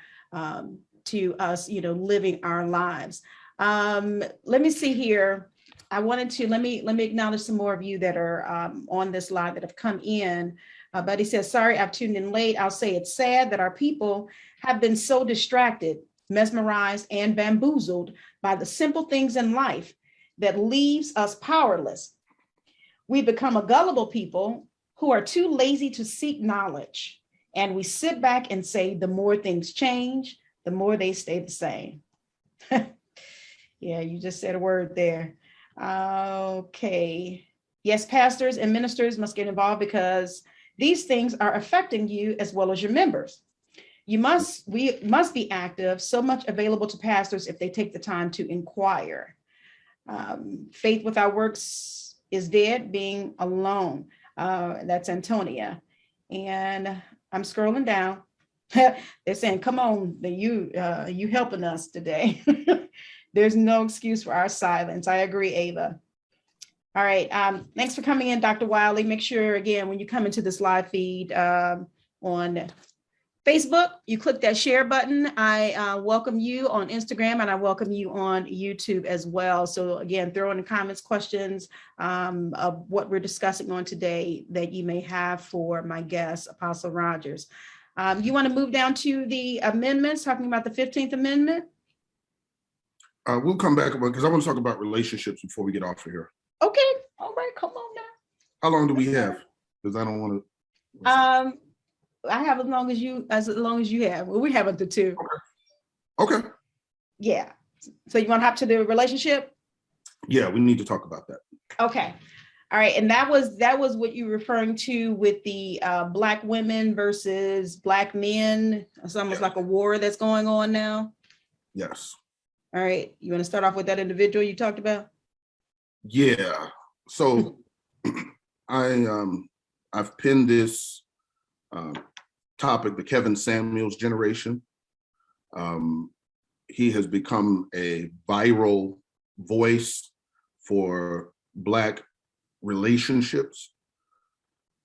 to us, living our lives. Let me see here. I wanted to, let me acknowledge some more of you that are on this live that have come in. Buddy says, sorry, I've tuned in late. I'll say it's sad that our people have been so distracted, mesmerized, and bamboozled by the simple things in life that leaves us powerless. We become a gullible people who are too lazy to seek knowledge. And we sit back and say, the more things change, the more they stay the same. Yeah, you just said a word there. Okay. Yes, pastors and ministers must get involved because these things are affecting you as well as your members. We must be active, so much available to pastors if they take the time to inquire. Faith without works is dead, being alone. That's Antonia. And I'm scrolling down. They're saying, come on, you helping us today. There's no excuse for our silence. I agree, Ava. All right. Thanks for coming in, Dr. Wiley. Make sure, again, when you come into this live feed on Facebook, you click that share button. I welcome you on Instagram and I welcome you on YouTube as well. So again, throw in the comments questions of what we're discussing on today that you may have for my guest, Apostle Rodgers. You want to move down to the amendments, talking about the 15th Amendment? We'll come back because I want to talk about relationships before we get off of here. Okay. All right. Come on now. How long do we have? Because I don't want to. I have as long as you have. Well, we have up to 2. Okay. Yeah. So you want to hop to the relationship? Yeah, we need to talk about that. Okay. All right. And that was what you were referring to with the Black women versus Black men. It's almost like a war that's going on now. Yes. All right. You want to start off with that individual you talked about? Yeah. So I've pinned this topic, the Kevin Samuels generation. He has become a viral voice for Black relationships.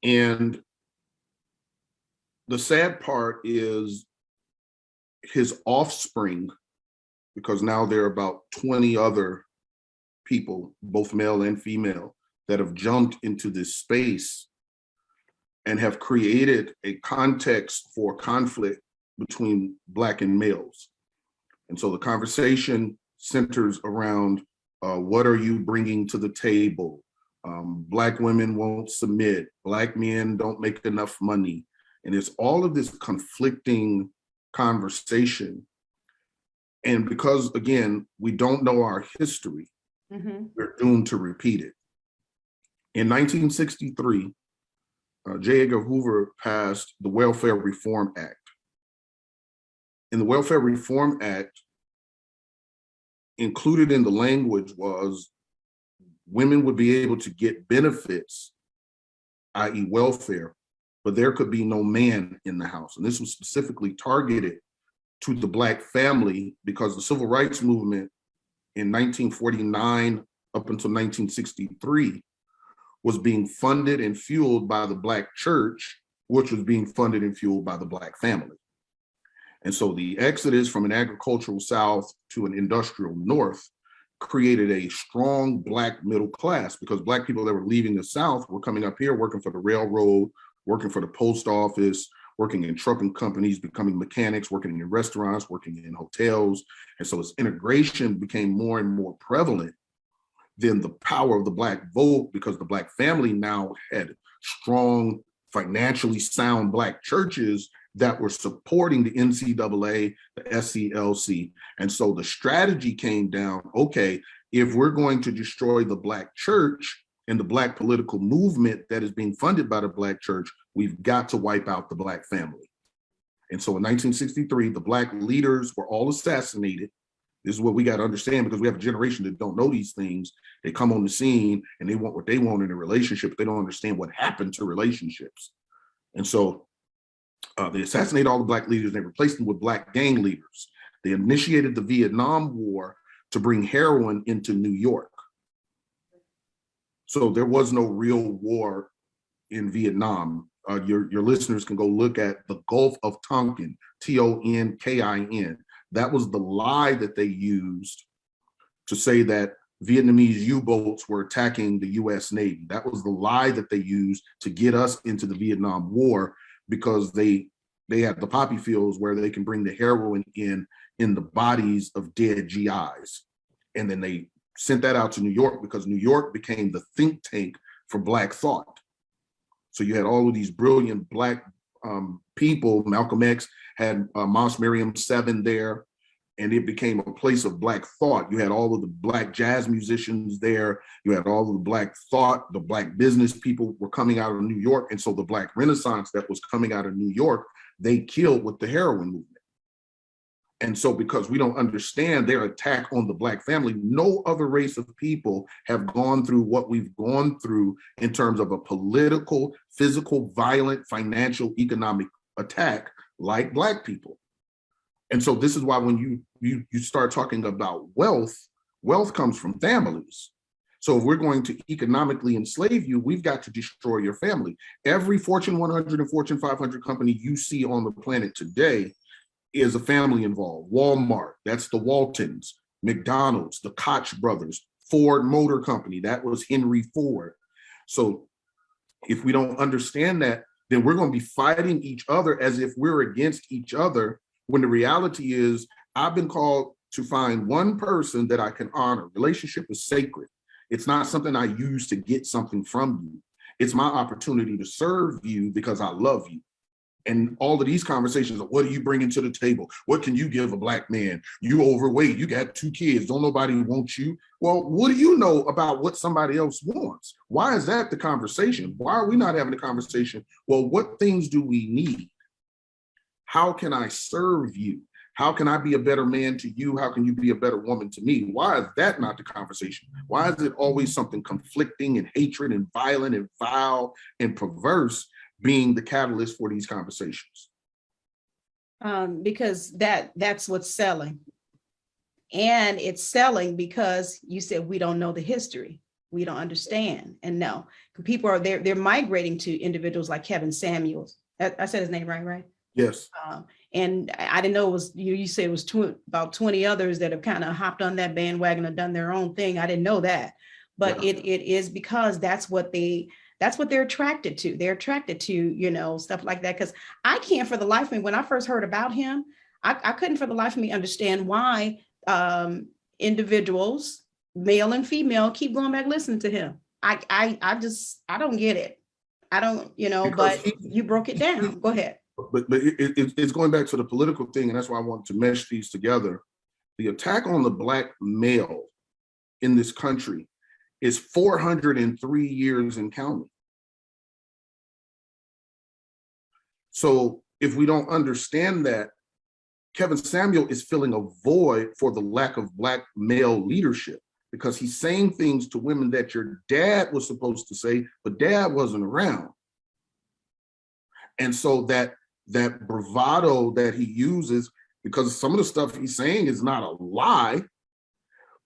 And the sad part is his offspring, because now there are about 20 other people, both male and female, that have jumped into this space and have created a context for conflict between Black and males. And so the conversation centers around what are you bringing to the table? Black women won't submit. Black men don't make enough money. And it's all of this conflicting conversation. And because, again, we don't know our history, we're doomed to repeat it. In 1963, J. Edgar Hoover passed the Welfare Reform Act. In the Welfare Reform Act, included in the language was women would be able to get benefits, i.e. welfare, but there could be no man in the house. And this was specifically targeted to the Black family because the Civil Rights Movement in 1949 up until 1963 was being funded and fueled by the Black church, which was being funded and fueled by the Black family. And so the exodus from an agricultural South to an industrial North created a strong Black middle class, because Black people that were leaving the South were coming up here, working for the railroad, working for the post office, working in trucking companies, becoming mechanics, working in restaurants, working in hotels. And so as integration became more and more prevalent, then the power of the Black vote, because the Black family now had strong, financially sound Black churches that were supporting the NCAA, the SCLC. And so the strategy came down, okay, if we're going to destroy the Black church and the Black political movement that is being funded by the Black church, we've got to wipe out the Black family. And so in 1963, the Black leaders were all assassinated. This is what we got to understand, because we have a generation that don't know these things. They come on the scene and they want what they want in a relationship, but they don't understand what happened to relationships. And so they assassinated all the Black leaders and they replaced them with Black gang leaders. They initiated the Vietnam War to bring heroin into New York. So there was no real war in Vietnam. Your listeners can go look at the Gulf of Tonkin, Tonkin. That was the lie that they used to say that Vietnamese U-boats were attacking the US Navy. That was the lie that they used to get us into the Vietnam War, because they had the poppy fields where they can bring the heroin in the bodies of dead GIs. And then they sent that out to New York, because New York became the think tank for Black thought. So you had all of these brilliant Black people. Malcolm X had Mos Miriam 7 there, and it became a place of Black thought. You had all of the Black jazz musicians there. You had all of the Black thought, the Black business people were coming out of New York. And so the Black Renaissance that was coming out of New York, they killed with the heroin movement. And so because we don't understand their attack on the Black family, no other race of people have gone through what we've gone through in terms of a political, physical, violent, financial, economic attack like Black people. And so this is why when you start talking about wealth comes from families. So if we're going to economically enslave you, we've got to destroy your family. Every Fortune 100 and Fortune 500 company you see on the planet today is a family involved. Walmart, that's the Waltons. McDonald's, the Koch brothers. Ford Motor Company, that was Henry Ford. So if we don't understand that, then we're going to be fighting each other as if we're against each other, when the reality is I've been called to find one person that I can honor. Relationship is sacred. It's not something I use to get something from you. It's my opportunity to serve you because I love you. And all of these conversations of what are you bringing to the table? What can you give a Black man? You overweight, you got 2 kids, don't nobody want you. Well, what do you know about what somebody else wants? Why is that the conversation? Why are we not having a conversation? Well, what things do we need? How can I serve you? How can I be a better man to you? How can you be a better woman to me? Why is that not the conversation? Why is it always something conflicting and hatred and violent and vile and perverse being the catalyst for these conversations? Because that's what's selling. And it's selling because you said we don't know the history. We don't understand. And no, people are they're migrating to individuals like Kevin Samuels. I said his name right? Yes. And I didn't know it was, you said it was about 20 others that have kind of hopped on that bandwagon and done their own thing. I didn't know that, but yeah. It is because that's what they're attracted to. They're attracted to, stuff like that. Because I can't for the life of me, when I first heard about him, I couldn't for the life of me understand why individuals, male and female, keep going back listening to him. I don't get it. I don't, but you broke it down. Go ahead. But it's going back to the political thing, and that's why I want to mesh these together. The attack on the Black male in this country is 403 years and counting. So if we don't understand that, Kevin Samuel is filling a void for the lack of Black male leadership, because he's saying things to women that your dad was supposed to say, but dad wasn't around. And so that bravado that he uses, because some of the stuff he's saying is not a lie,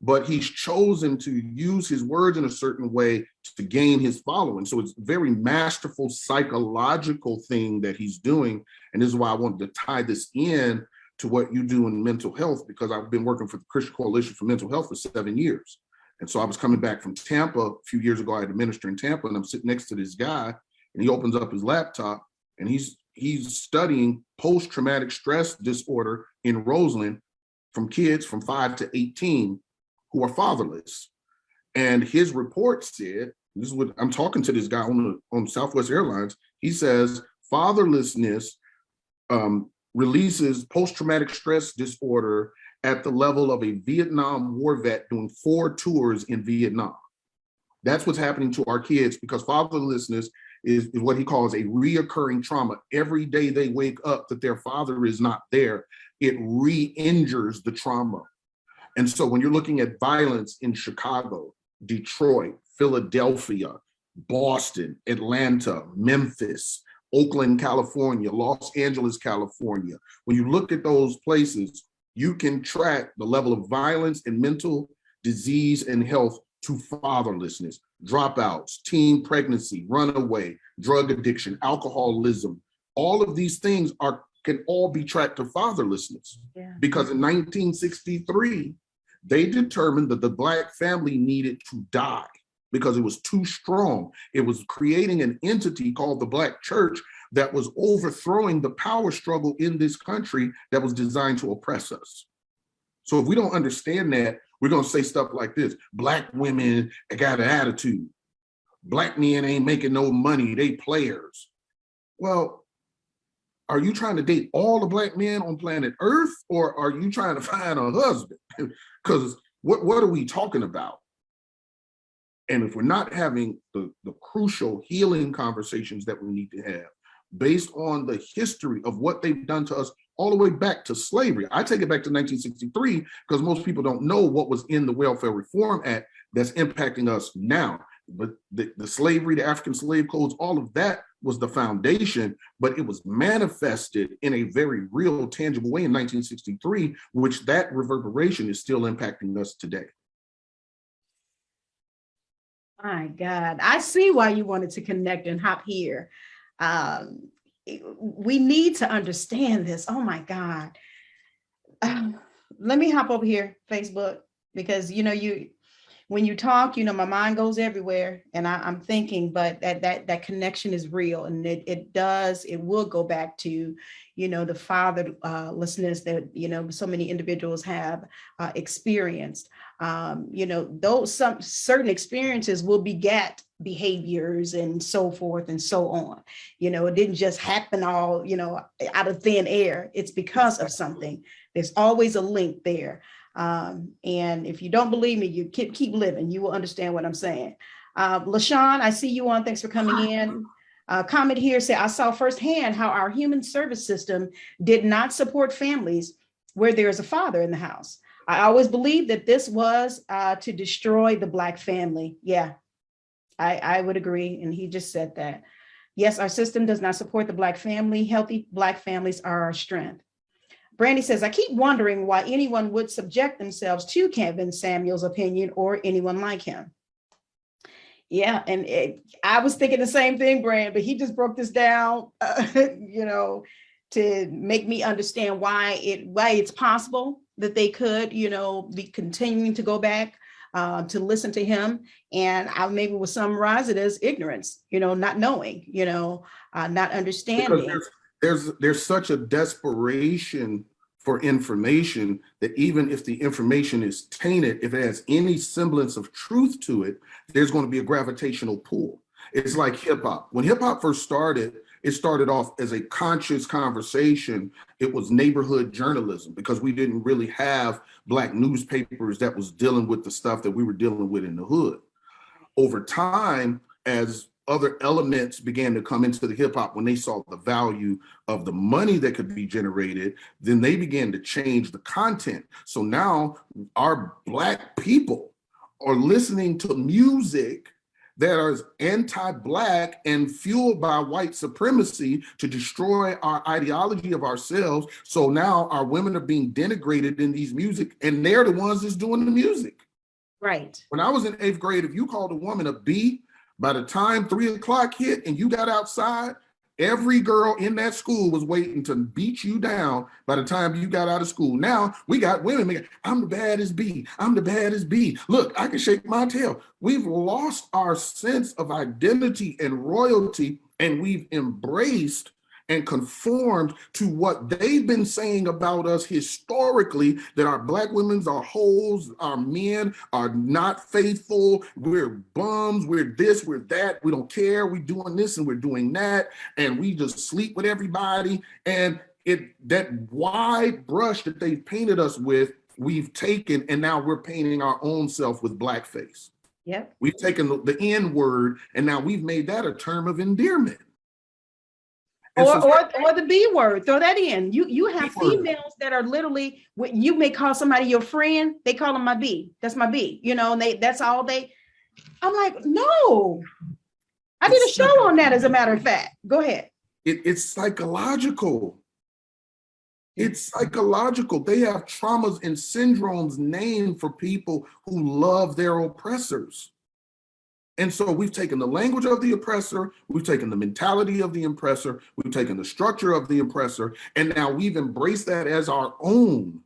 but he's chosen to use his words in a certain way to gain his following. So it's a very masterful psychological thing that he's doing. And this is why I wanted to tie this in to what you do in mental health, because I've been working for the Christian Coalition for Mental Health for 7 years. And so I was coming back from Tampa a few years ago. I had a minister in Tampa, and I'm sitting next to this guy, and he opens up his laptop, and he's studying post-traumatic stress disorder in Roseland from kids from 5 to 18 who are fatherless. And his report said, this is what I'm talking to this guy on Southwest Airlines. He says, fatherlessness releases post-traumatic stress disorder at the level of a Vietnam War vet doing 4 tours in Vietnam. That's what's happening to our kids, because fatherlessness is what he calls a reoccurring trauma. Every day they wake up that their father is not there, it re-injures the trauma. And so when you're looking at violence in Chicago, Detroit, Philadelphia, Boston, Atlanta, Memphis, Oakland, California, Los Angeles, California, when you look at those places, you can track the level of violence and mental disease and health to fatherlessness, dropouts, teen pregnancy, runaway, drug addiction, alcoholism. All of these things can all be tracked to fatherlessness. Yeah. Because in 1963, they determined that the Black family needed to die because it was too strong. It was creating an entity called the Black church that was overthrowing the power struggle in this country that was designed to oppress us. So if we don't understand that, we're going to say stuff like this: Black women got an attitude. Black men ain't making no money, they players. Well, are you trying to date all the Black men on planet Earth, or are you trying to find a husband? Because what are we talking about? And if we're not having the crucial healing conversations that we need to have based on the history of what they've done to us all the way back to slavery. I take it back to 1963 because most people don't know what was in the Welfare Reform Act that's impacting us now. But the slavery, the African slave codes, all of that was the foundation, but it was manifested in a very real, tangible way in 1963, which that reverberation is still impacting us today. My God, I see why you wanted to connect and hop here. We need to understand this. Oh my God. Let me hop over here, Facebook, because when you talk, my mind goes everywhere, and I'm thinking, but that connection is real, and it will go back to, the fatherlessness that, so many individuals have experienced. Those some certain experiences will beget behaviors and so forth and so on. It didn't just happen all, out of thin air. It's because of something. There's always a link there. And if you don't believe me, you keep living, you will understand what I'm saying. LaShawn, I see you on. Thanks for coming in. Comment here, say, I saw firsthand how our human service system did not support families where there is a father in the house. I always believed that this was to destroy the Black family. Yeah, I would agree. And he just said that. Yes, our system does not support the Black family. Healthy Black families are our strength. Brandy says, I keep wondering why anyone would subject themselves to Kevin Samuel's opinion or anyone like him. Yeah, and I was thinking the same thing, Brand, but he just broke this down, to make me understand why it's possible that they could, be continuing to go back to listen to him. And I maybe would summarize it as ignorance, not knowing, not understanding. Because there's such a desperation for information that even if the information is tainted, if it has any semblance of truth to it, there's going to be a gravitational pull. It's like hip hop. When hip hop first started, it started off as a conscious conversation. It was neighborhood journalism because we didn't really have Black newspapers that was dealing with the stuff that we were dealing with in the hood. Over time, as other elements began to come into the hip hop, when they saw the value of the money that could be generated, then they began to change the content. So now our Black people are listening to music that are anti-Black and fueled by white supremacy to destroy our ideology of ourselves. So now our women are being denigrated in these music, and they're the ones that's doing the music. Right. When I was in 8th grade, if you called a woman a B, by the time 3 o'clock hit and you got outside, Every girl in that school was waiting to beat you down by the time you got out of school. Now we got women making, I'm the baddest B. I'm the baddest B. Look, I can shake my tail. We've lost our sense of identity and royalty, and we've embraced and conformed to what they've been saying about us historically, that our Black women are hoes, our men are not faithful, we're bums, we're this, we're that, we don't care, we're doing this and we're doing that, and we just sleep with everybody. And that wide brush that they've painted us with, we've taken, and now we're painting our own self with blackface. Yep. We've taken the N word, and now we've made that a term of endearment. Or the B word, throw that in. You have females that are literally, you may call somebody your friend, they call them my B. That's my B, you know, and that's all they, I'm like, no. I did a show on that, as a matter of fact. Go ahead. It's psychological. It's psychological. They have traumas and syndromes named for people who love their oppressors. And so we've taken the language of the oppressor, we've taken the mentality of the oppressor, we've taken the structure of the oppressor, and now we've embraced that as our own,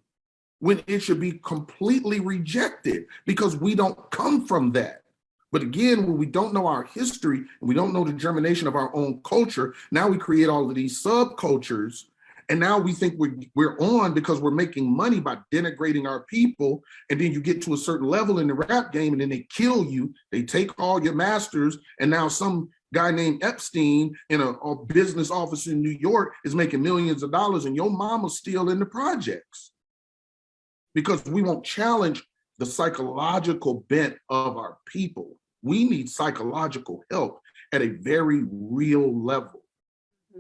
when it should be completely rejected, because we don't come from that. But again, when we don't know our history and we don't know the germination of our own culture, now we create all of these subcultures. And now we think we're on because we're making money by denigrating our people. And then you get to a certain level in the rap game and then they kill you. They take all your masters. And now some guy named Epstein in a business office in New York is making millions of dollars, and your mama's still in the projects. Because we won't challenge the psychological bent of our people. We need psychological help at a very real level,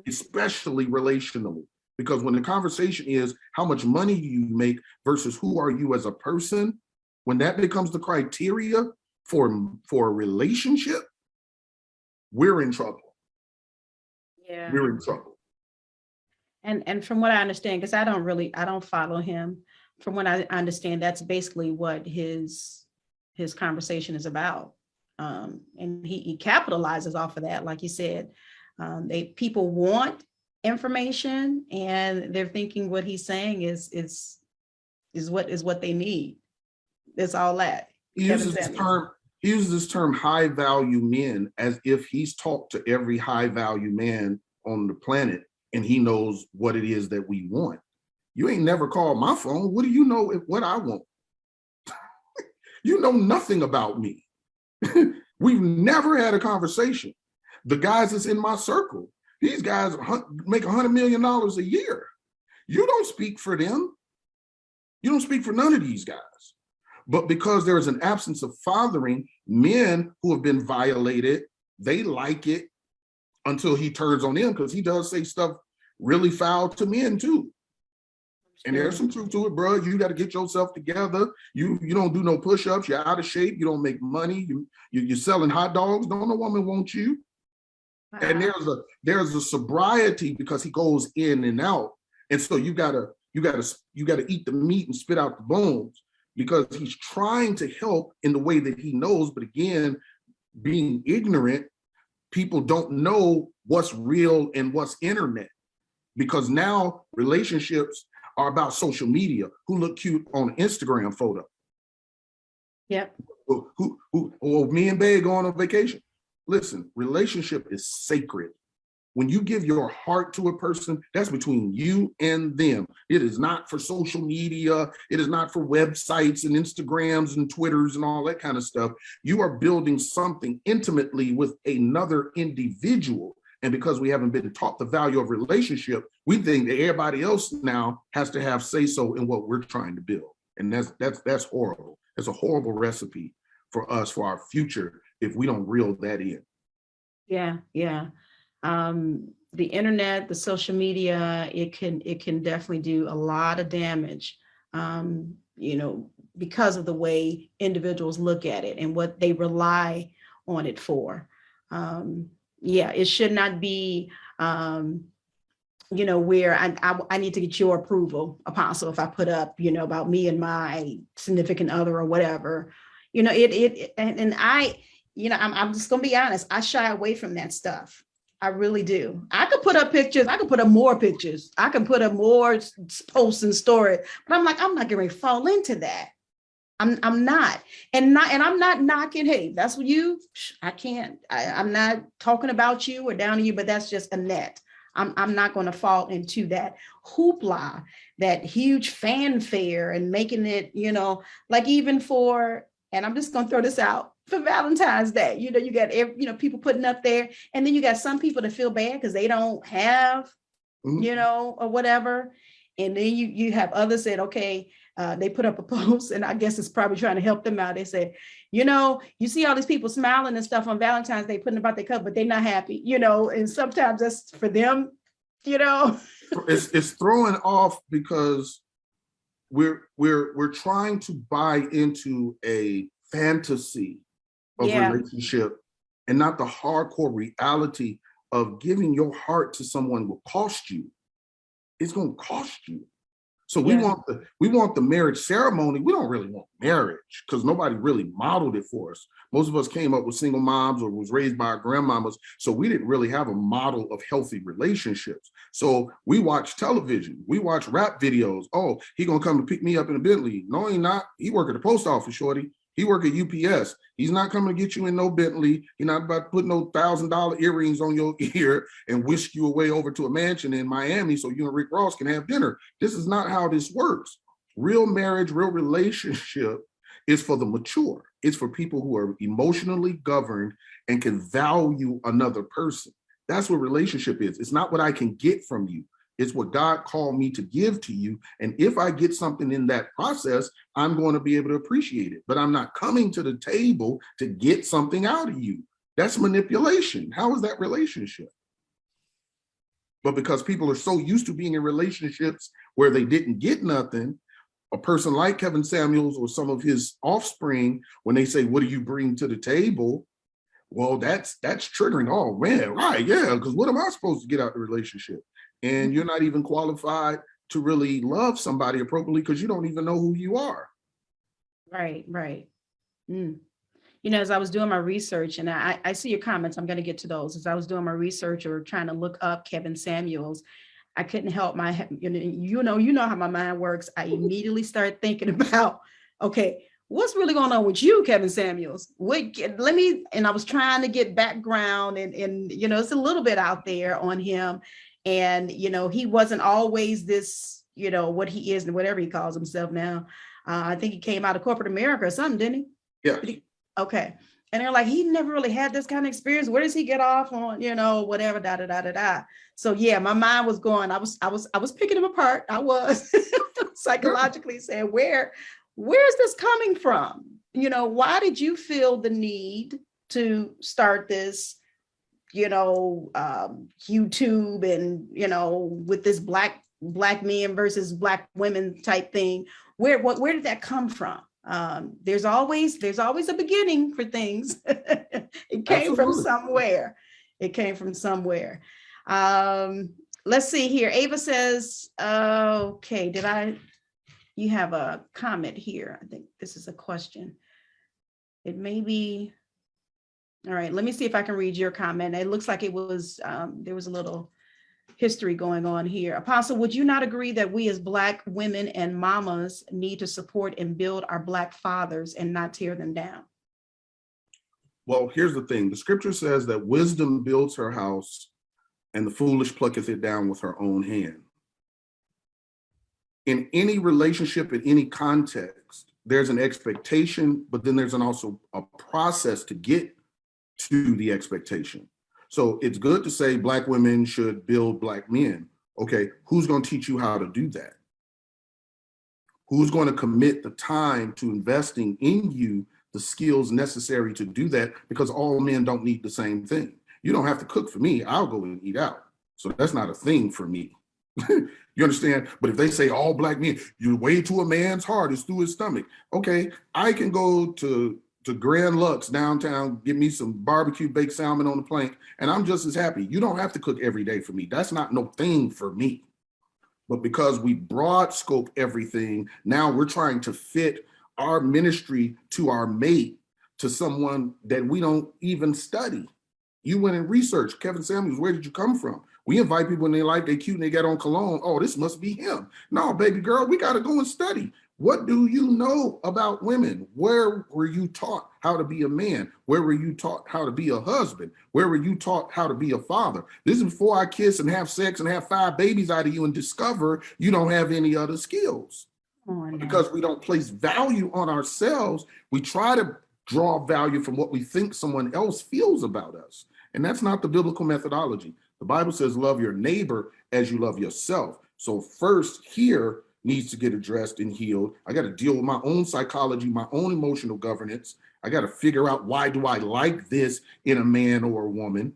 especially relationally. Because when the conversation is how much money do you make versus who are you as a person, when that becomes the criteria for a relationship, we're in trouble. Yeah, we're in trouble. And from what I understand, because I don't follow him. From what I understand, that's basically what his conversation is about. And he capitalizes off of that, like you said. People want information, and they're thinking what he's saying is what they need. It's all that. He uses this term high value men as if he's talked to every high value man on the planet and he knows what it is that we want. You ain't never called my phone. What do you know what I want? You know nothing about me. We've never had a conversation. The guys that's in my circle, these guys make $100 million a year. You don't speak for them. You don't speak for none of these guys. But because there is an absence of fathering, men who have been violated, they like it until he turns on them, because he does say stuff really foul to men too. And there's some truth to it, bro. You got to get yourself together. You don't do no push-ups. You're out of shape. You don't make money. You're selling hot dogs. No woman wants you. Wow. And there's a sobriety because he goes in and out. And so you gotta eat the meat and spit out the bones, because he's trying to help in the way that he knows. But again, being ignorant, people don't know what's real and what's internet, because now relationships are about social media. Who look cute on an Instagram photo? Yep. Who me and Bae going on vacation. Listen, relationship is sacred. When you give your heart to a person, that's between you and them. It is not for social media. It is not for websites and Instagrams and Twitters and all that kind of stuff. You are building something intimately with another individual. And because we haven't been taught the value of relationship, we think that everybody else now has to have say-so in what we're trying to build. And that's horrible. It's a horrible recipe for us, for our future, if we don't reel that in. Yeah. The internet, the social media, it can definitely do a lot of damage, because of the way individuals look at it and what they rely on it for. It should not be, where I need to get your approval, Apostle, if I put up, about me and my significant other or whatever, I'm just gonna be honest. I shy away from that stuff. I really do. I could put up pictures. I could put up more pictures. I can put up more posts and stories. But I'm like, I'm not going to fall into that. I'm not. And I'm not knocking. Hey, that's what I can't. I'm not talking about you or down to you, but that's just Annette. I'm not going to fall into that hoopla, that huge fanfare, and making it, like even for, and I'm just going to throw this out, for Valentine's Day, you got people putting up there, and then you got some people that feel bad because they don't have, or whatever. And then you have others that, okay, they put up a post, and I guess it's probably trying to help them out. They said, you see all these people smiling and stuff on Valentine's Day, putting about their cup, but they're not happy, and sometimes that's for them, It's throwing off because we're trying to buy into a fantasy of relationship, and not the hardcore reality of giving your heart to someone will cost you. It's going to cost you. So we want the marriage ceremony. We don't really want marriage because nobody really modeled it for us. Most of us came up with single moms or was raised by our grandmamas. So we didn't really have a model of healthy relationships. So we watch television. We watch rap videos. Oh, he gonna come to pick me up in a Bentley. No, he not. He work at the post office, shorty. He work at UPS. He's not coming to get you in no Bentley. He's not about to put no $1,000 earrings on your ear and whisk you away over to a mansion in Miami so you and Rick Ross can have dinner. This is not how this works. Real marriage, real relationship is for the mature. It's for people who are emotionally governed and can value another person. That's what relationship is. It's not what I can get from you. It's what God called me to give to you. And if I get something in that process, I'm going to be able to appreciate it. But I'm not coming to the table to get something out of you. That's manipulation. How is that relationship? But because people are so used to being in relationships where they didn't get nothing, a person like Kevin Samuels or some of his offspring, when they say, what do you bring to the table? Well, that's triggering. Oh, man, right, yeah, because what am I supposed to get out of the relationship? And you're not even qualified to really love somebody appropriately because you don't even know who you are. Right. As I was doing my research, and I see your comments, I'm going to get to those. As I was doing my research or trying to look up Kevin Samuels, I couldn't help you know how my mind works. I immediately started thinking about, okay, what's really going on with you, Kevin Samuels? And I was trying to get background and it's a little bit out there on him. And, he wasn't always this, what he is and whatever he calls himself now. I think he came out of corporate America or something, didn't he? Yeah. Okay. And they're like, he never really had this kind of experience. Where does he get off on, whatever, da, da, da, da, da. So yeah, my mind was going, I was picking him apart. I was psychologically saying, where's this coming from? Why did you feel the need to start this, YouTube and, with this black men versus black women type thing? Where did that come from? There's always a beginning for things. It came from somewhere. Let's see here. Ava says, okay, you have a comment here. I think this is a question. It may be, all right, let me see if I can read your comment. It looks like it was, there was a little history going on here. Apostle, would you not agree that we as Black women and mamas need to support and build our Black fathers and not tear them down? Well, here's the thing. The scripture says that wisdom builds her house and the foolish plucketh it down with her own hand. In any relationship, in any context, there's an expectation, but then there's also a process to get to the expectation. So it's good to say Black women should build Black men. Okay, who's going to teach you how to do that? Who's going to commit the time to investing in you the skills necessary to do that? Because all men don't need the same thing. You don't have to cook for me. I'll go and eat out. So that's not a thing for me. You understand? But if they say all Black men, your way to a man's heart is through his stomach. Okay, I can go to Grand Lux downtown, get me some barbecue baked salmon on the plank, and I'm just as happy. You don't have to cook every day for me. That's not no thing for me. But because we broad scope everything, now we're trying to fit our ministry to our mate, to someone that we don't even study. You went and researched. Kevin Samuels, where did you come from? We invite people in their life, they cute and they got on cologne. Oh, this must be him. No, baby girl, we got to go and study. What do you know about women? Where were you taught how to be a man? Where were you taught how to be a husband? Where were you taught how to be a father? This is before I kiss and have sex and have 5 babies out of you and discover you don't have any other skills. Because we don't place value on ourselves, we try to draw value from what we think someone else feels about us. And that's not the biblical methodology. The Bible says, love your neighbor as you love yourself. So first here needs to get addressed and healed. I got to deal with my own psychology, my own emotional governance. I got to figure out, why do I like this in a man or a woman?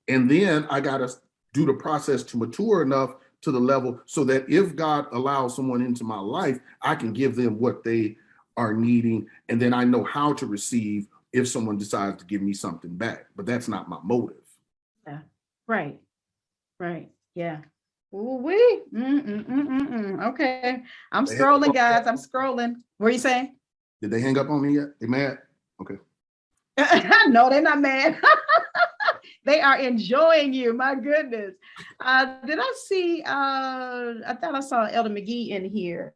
And then I got to do the process to mature enough to the level so that if God allows someone into my life, I can give them what they are needing. And then I know how to receive if someone decides to give me something back. But that's not my motive. Yeah. Right. Yeah. Ooh-wee. Okay. I'm scrolling, guys. I'm scrolling. What are you saying? Did they hang up on me yet? They mad? Okay. No, they're not mad. They are enjoying you. My goodness. Did I see, I thought I saw Elder McGee in here.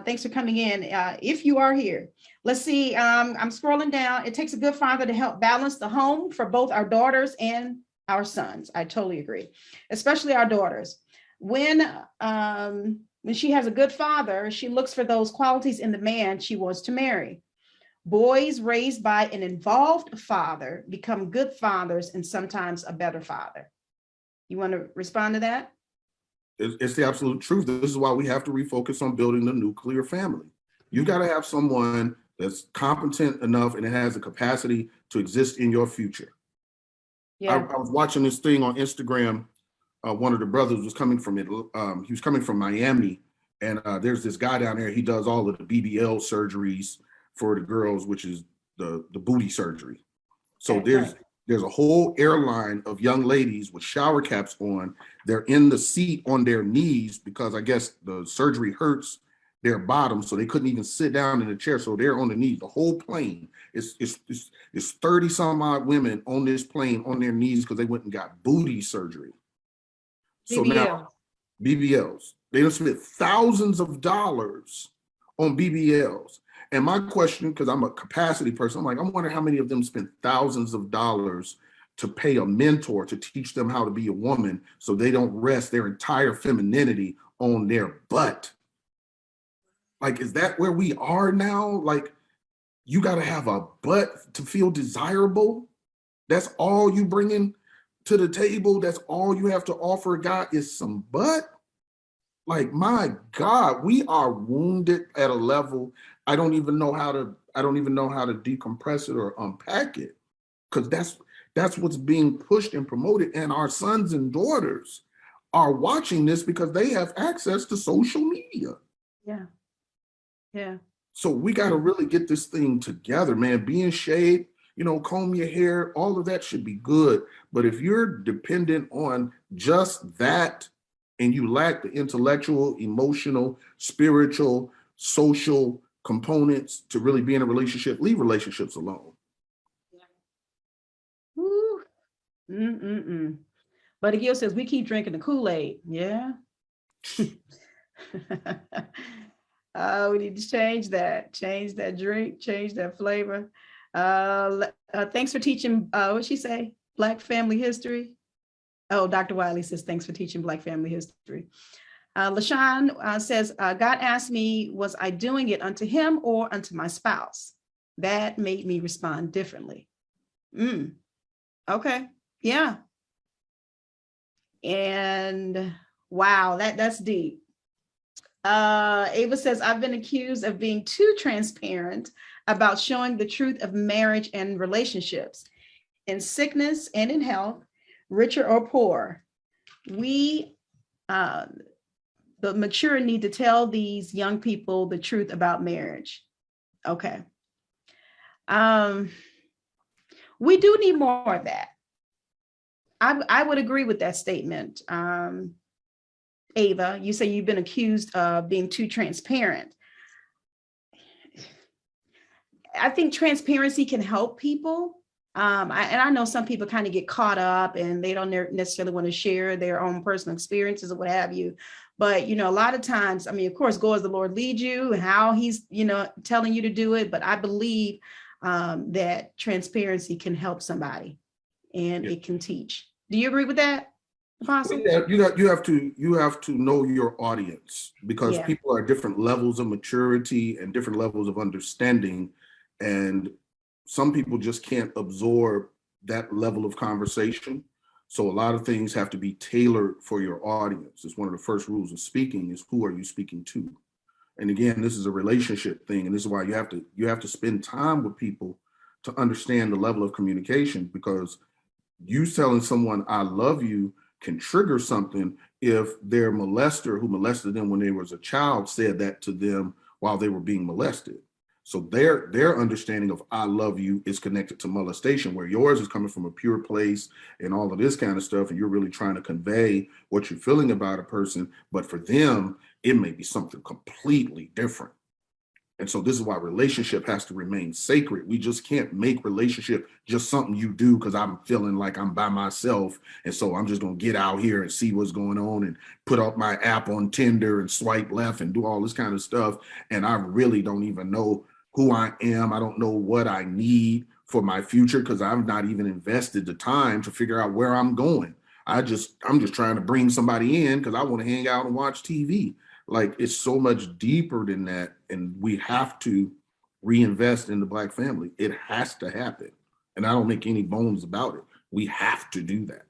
Thanks for coming in. If you are here, let's see. I'm scrolling down. It takes a good father to help balance the home for both our daughters and our sons. I totally agree, especially our daughters. When she has a good father, she looks for those qualities in the man she wants to marry. Boys raised by an involved father become good fathers and sometimes a better father. You want to respond to that? It's the absolute truth. This is why we have to refocus on building the nuclear family. You got to have someone that's competent enough and it has the capacity to exist in your future. Yeah. I was watching this thing on Instagram. One of the brothers was coming from it. He was coming from Miami, and there's this guy down there. He does all of the BBL surgeries for the girls, which is the booty surgery. So there's a whole airline of young ladies with shower caps on. They're in the seat on their knees because I guess the surgery hurts their bottom, so they couldn't even sit down in the chair. So they're on the knees. The whole plane is 30 some odd women on this plane on their knees because they went and got booty surgery. So now BBLs, they don't spend thousands of dollars on BBLs. And my question, because I'm a capacity person, I'm wondering how many of them spend thousands of dollars to pay a mentor to teach them how to be a woman so they don't rest their entire femininity on their butt. Like, is that where we are now? Like, you got to have a butt to feel desirable? That's all you bring in to the table? That's all you have to offer a guy is some butt? Like, my God, we are wounded at a level I don't even know how to decompress it or unpack it, because that's what's being pushed and promoted. And our sons and daughters are watching this because they have access to social media. Yeah. So we got to really get this thing together, man. Be in shape, comb your hair, all of that should be good. But if you're dependent on just that and you lack the intellectual, emotional, spiritual, social components to really be in a relationship, leave relationships alone. Woo. Buddy Gill says we keep drinking the Kool-Aid. Yeah. We need to change that drink, change that flavor. Thanks for teaching, what'd she say? Black family history. Oh, Dr. Wiley says, thanks for teaching Black family history. LaShawn says, God asked me, was I doing it unto him or unto my spouse? That made me respond differently. Okay. Yeah. And wow, that's deep. Ava says, I've been accused of being too transparent about showing the truth of marriage and relationships in sickness and in health, richer or poor. We, the mature, need to tell these young people the truth about marriage. Okay. We do need more of that. I would agree with that statement. Ava, you say you've been accused of being too transparent. I think transparency can help people. And I know some people kind of get caught up and they don't necessarily want to share their own personal experiences or what have you. But, a lot of times, I mean, of course, go as the Lord leads you and how he's, telling you to do it. But I believe that transparency can help somebody and it can teach. Do you agree with that, Apostle? Yeah, you have to know your audience, because people are different levels of maturity and different levels of understanding. And some people just can't absorb that level of conversation. So a lot of things have to be tailored for your audience. It's one of the first rules of speaking is, who are you speaking to? And again, this is a relationship thing. And this is why you have to spend time with people to understand the level of communication, because you telling someone I love you can trigger something if their molester who molested them when they was a child said that to them while they were being molested. So their understanding of I love you is connected to molestation, where yours is coming from a pure place and all of this kind of stuff. And you're really trying to convey what you're feeling about a person. But for them, it may be something completely different. And so this is why relationship has to remain sacred. We just can't make relationship just something you do because I'm feeling like I'm by myself. And so I'm just going to get out here and see what's going on and put up my app on Tinder and swipe left and do all this kind of stuff. And I really don't even know who I am. I don't know what I need for my future because I've not even invested the time to figure out where I'm going. I'm just trying to bring somebody in because I want to hang out and watch TV. Like, it's so much deeper than that. And we have to reinvest in the Black family. It has to happen. And I don't make any bones about it. We have to do that.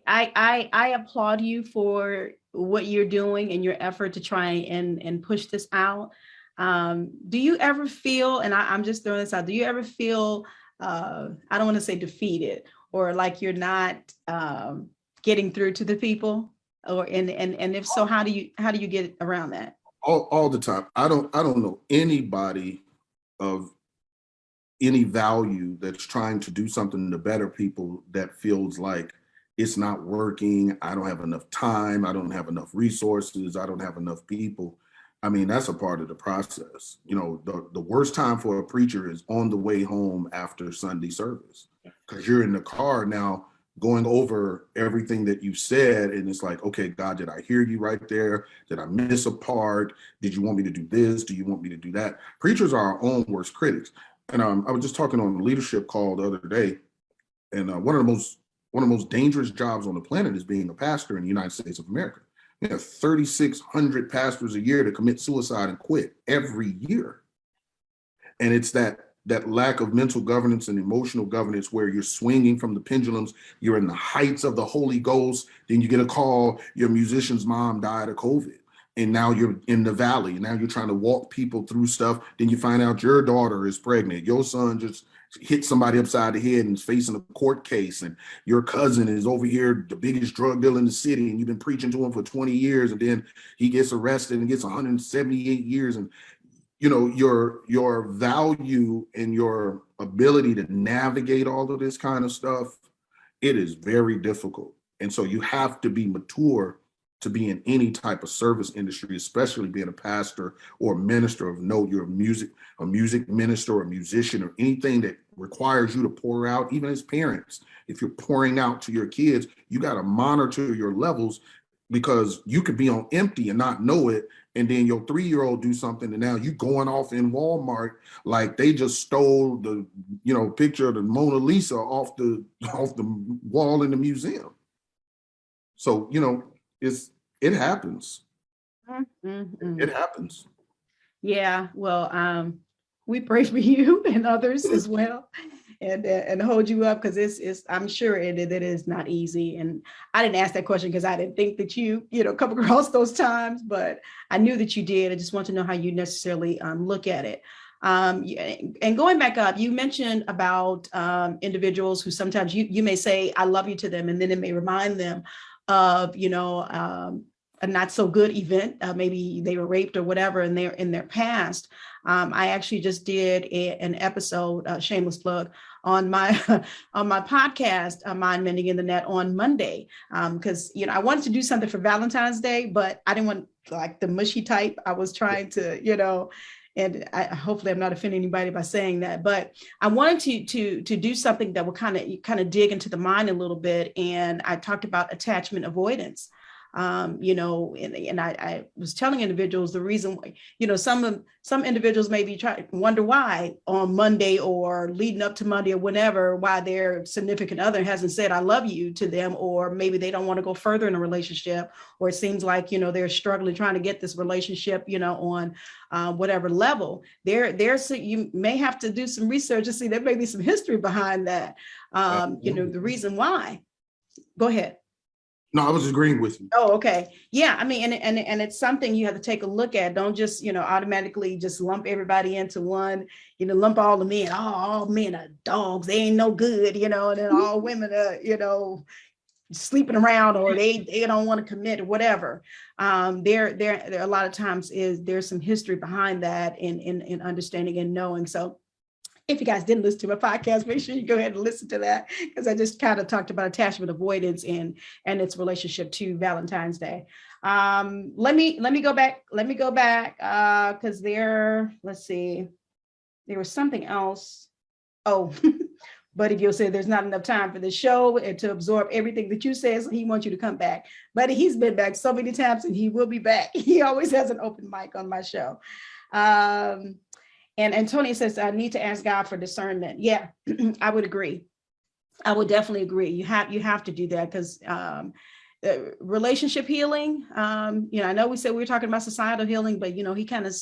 I applaud you for what you're doing and your effort to try and push this out. Do you ever feel, and I'm just throwing this out, do you ever feel, I don't want to say defeated or like you're not getting through to the people, or and if so, how do you get around that? All the time. I don't know anybody of any value that's trying to do something to better people that feels like it's not working. I don't have enough time. I don't have enough resources. I don't have enough people. I mean, that's a part of the process. The worst time for a preacher is on the way home after Sunday service, because you're in the car now going over everything that you said. And it's like, okay, God, did I hear you right there? Did I miss a part? Did you want me to do this? Do you want me to do that? Preachers are our own worst critics. And I was just talking on a leadership call the other day. And one of the most dangerous jobs on the planet is being a pastor in the United States of America. We have 3,600 pastors a year to commit suicide and quit every year. And it's that lack of mental governance and emotional governance, where you're swinging from the pendulums. You're in the heights of the Holy Ghost. Then you get a call, your musician's mom died of COVID. And now you're in the valley. And now you're trying to walk people through stuff. Then you find out your daughter is pregnant. Your son just hit somebody upside the head and is facing a court case. And your cousin is over here, the biggest drug dealer in the city. And you've been preaching to him for 20 years. And then he gets arrested and gets 178 years. And your value and your ability to navigate all of this kind of stuff, it is very difficult. And so you have to be mature to be in any type of service industry, especially being a pastor or a minister of note. You're a music minister or a musician, or anything that requires you to pour out. Even as parents, if you're pouring out to your kids, you got to monitor your levels, because you could be on empty and not know it. And then your 3-year-old do something, and now you going off in Walmart like they just stole the picture of the Mona Lisa off the wall in the museum. So it happens. Mm-hmm. It happens. Yeah, well, we pray for you and others as well, and hold you up, because it's I'm sure it is not easy. And I didn't ask that question because I didn't think that you come across those times, but I knew that you did. I just want to know how you necessarily look at it. And going back up, you mentioned about individuals who sometimes you may say I love you to them, and then it may remind them of a not so good event. Maybe they were raped or whatever in their past. I actually just did an episode, shameless plug, on my podcast, Mind Mending in the Net, on Monday, because I wanted to do something for Valentine's Day, but I didn't want like the mushy type. I was trying to and hopefully I'm not offending anybody by saying that, but I wanted to do something that will kind of dig into the mind a little bit. And I talked about attachment avoidance. And I was telling individuals the reason why, some individuals maybe wonder why on Monday or leading up to Monday or whenever, why their significant other hasn't said I love you to them, or maybe they don't want to go further in a relationship, or it seems like, they're struggling trying to get this relationship, on whatever level. You may have to do some research to see there may be some history behind that. The reason why. Go ahead. No, I was agreeing with you. Oh, okay. Yeah. I mean, and it's something you have to take a look at. Don't just, automatically just lump everybody into one, lump all the men. Oh, all men are dogs. They ain't no good, and then all women are, sleeping around, or they don't want to commit or whatever. There a lot of times there's some history behind that in understanding and knowing. So if you guys didn't listen to my podcast, make sure you go ahead and listen to that, because I just kind of talked about attachment avoidance and its relationship to Valentine's Day. Let me go back because let's see, there was something else. Oh, Buddy Gill said there's not enough time for the show and to absorb everything that you say, so he wants you to come back. Buddy, he's been back so many times and he will be back. He always has an open mic on my show. And Tony says, I need to ask God for discernment. Yeah, I would agree. I would definitely agree. You have to do that, because relationship healing, I know we said we were talking about societal healing, but, he kind of,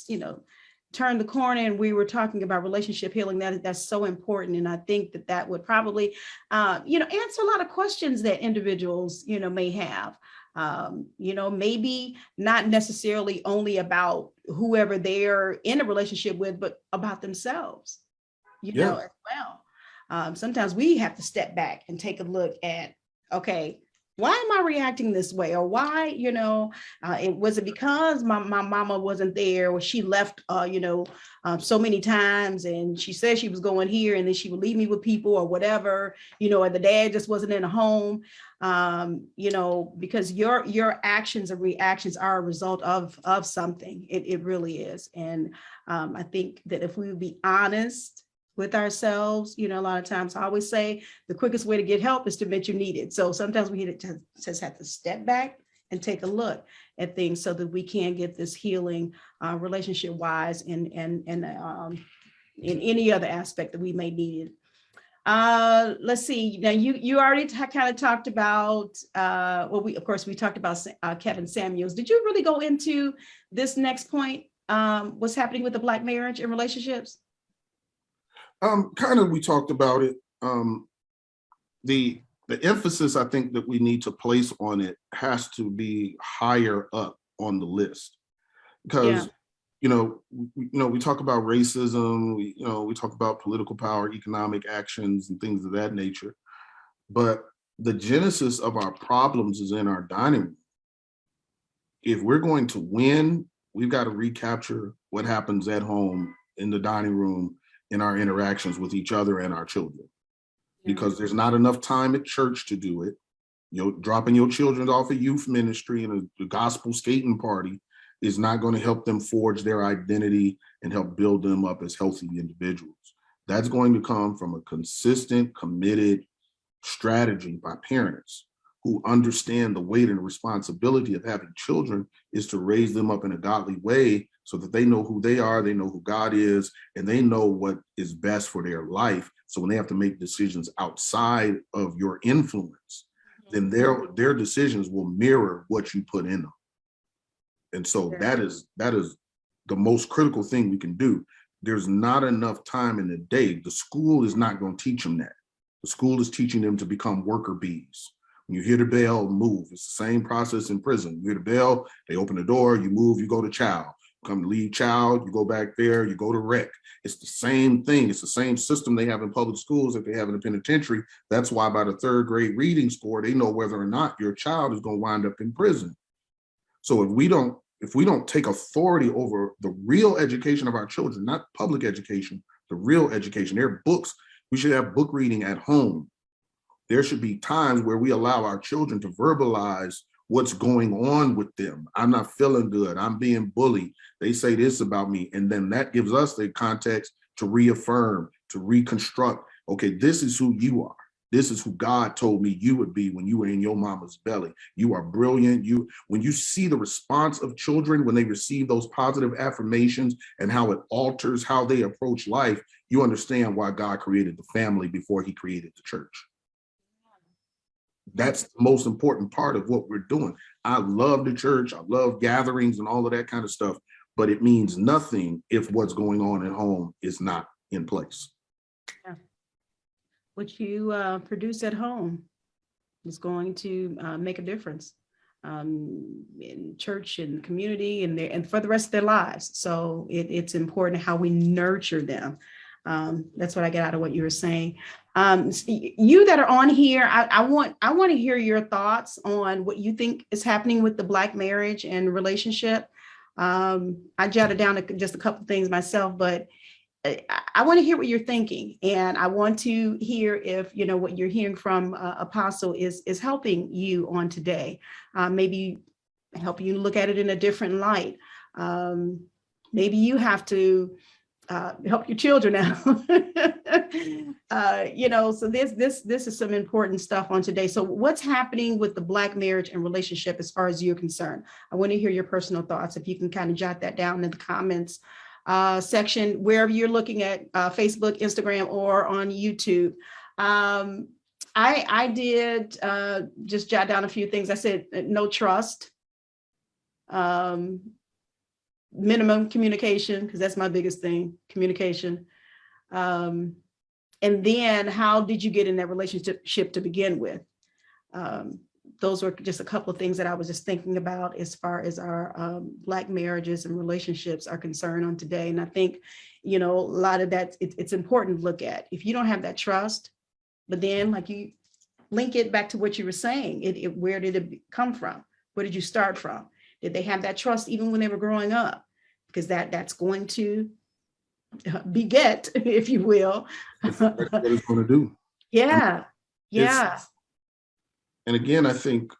turned the corner and we were talking about relationship healing. That's so important. And I think that would probably, answer a lot of questions that individuals, may have. Maybe not necessarily only about whoever they're in a relationship with, but about themselves, as well. Sometimes we have to step back and take a look at, okay, why am I reacting this way? Or why, it was it because my mama wasn't there, or she left, so many times, and she said she was going here and then she would leave me with people or whatever, or the dad just wasn't in a home, because your actions and reactions are a result of something. It really is. And I think that if we would be honest with ourselves, a lot of times I always say the quickest way to get help is to admit you need it. So sometimes we just have to step back and take a look at things so that we can get this healing relationship wise and in any other aspect that we may need it. Let's see. Now you already kind of talked about, we talked about Kevin Samuels. Did you really go into this next point? What's happening with the Black marriage and relationships? Kind of, we talked about it. The emphasis I think that we need to place on it has to be higher up on the list, because we talk about racism, we talk about political power, economic actions, and things of that nature. But the genesis of our problems is in our dining room. If we're going to win, we've got to recapture what happens at home in the dining room, in our interactions with each other and our children, because there's not enough time at church to do it. Dropping your children off at youth ministry and a gospel skating party is not going to help them forge their identity and help build them up as healthy individuals. That's going to come from a consistent, committed strategy by parents who understand the weight and responsibility of having children is to raise them up in a godly way, so that they know who they are, they know who God is, and they know what is best for their life. So when they have to make decisions outside of your influence, then their decisions will mirror what you put in them. And so that is the most critical thing we can do. There's not enough time in the day. The school is not going to teach them that. The school is teaching them to become worker bees. When you hear the bell, move. It's the same process in prison. You hear the bell, they open the door, you move, you go to child. Come leave child, you go back there, you go to rec. It's the same thing. It's the same system they have in public schools that they have in the penitentiary. That's why by the third grade reading score, they know whether or not your child is going to wind up in prison. So if we don't take authority over the real education of our children, not public education, the real education, their books, we should have book reading at home. There should be times where we allow our children to verbalize what's going on with them. I'm not feeling good. I'm being bullied. They say this about me. And then that gives us the context to reaffirm, to reconstruct. Okay, this is who you are. This is who God told me you would be when you were in your mama's belly. You are brilliant. When you see the response of children, when they receive those positive affirmations and how it alters how they approach life, you understand why God created the family before he created the church. That's the most important part of what we're doing. I love the church. I love gatherings and all of that kind of stuff, but it means nothing if what's going on at home is not in place. Yeah. What you produce at home is going to make a difference in church and community and for the rest of their lives. So it's important how we nurture them. That's what I get out of what you were saying. You that are on here, I want to hear your thoughts on what you think is happening with the Black marriage and relationship. I jotted down just a couple things myself, but I want to hear what you're thinking, and I want to hear if what you're hearing from Apostle is helping you on today. Maybe help you look at it in a different light. Maybe you have to help your children out. So this is some important stuff on today. So what's happening with the Black marriage and relationship as far as you're concerned? I want to hear your personal thoughts. If you can kind of jot that down in the comments section, wherever you're looking at, Facebook, Instagram, or on YouTube. I did just jot down a few things. I said no trust, minimum communication, because that's my biggest thing, communication. And then how did you get in that relationship to begin with? Those were just a couple of things that I was just thinking about as far as our Black marriages and relationships are concerned on today. And I think, a lot of that, it's important to look at. If you don't have that trust, but then like you link it back to what you were saying, where did it come from? Where did you start from? Did they have that trust even when they were growing up? Because that's going to beget, if you will. That's what it's going to do. Yeah. Yeah. And again, I think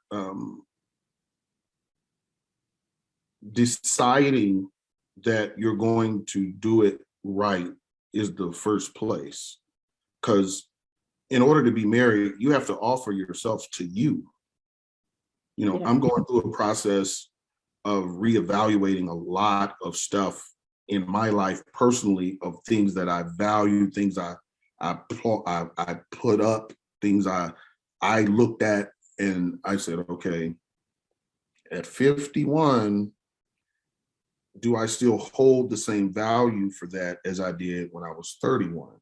deciding that you're going to do it right is the first place. Because in order to be married, you have to offer yourself to you. I'm going through a process of reevaluating a lot of stuff in my life personally, of things that I value, things I put up, things I looked at, and I said, okay, at 51, do I still hold the same value for that as I did when I was 31?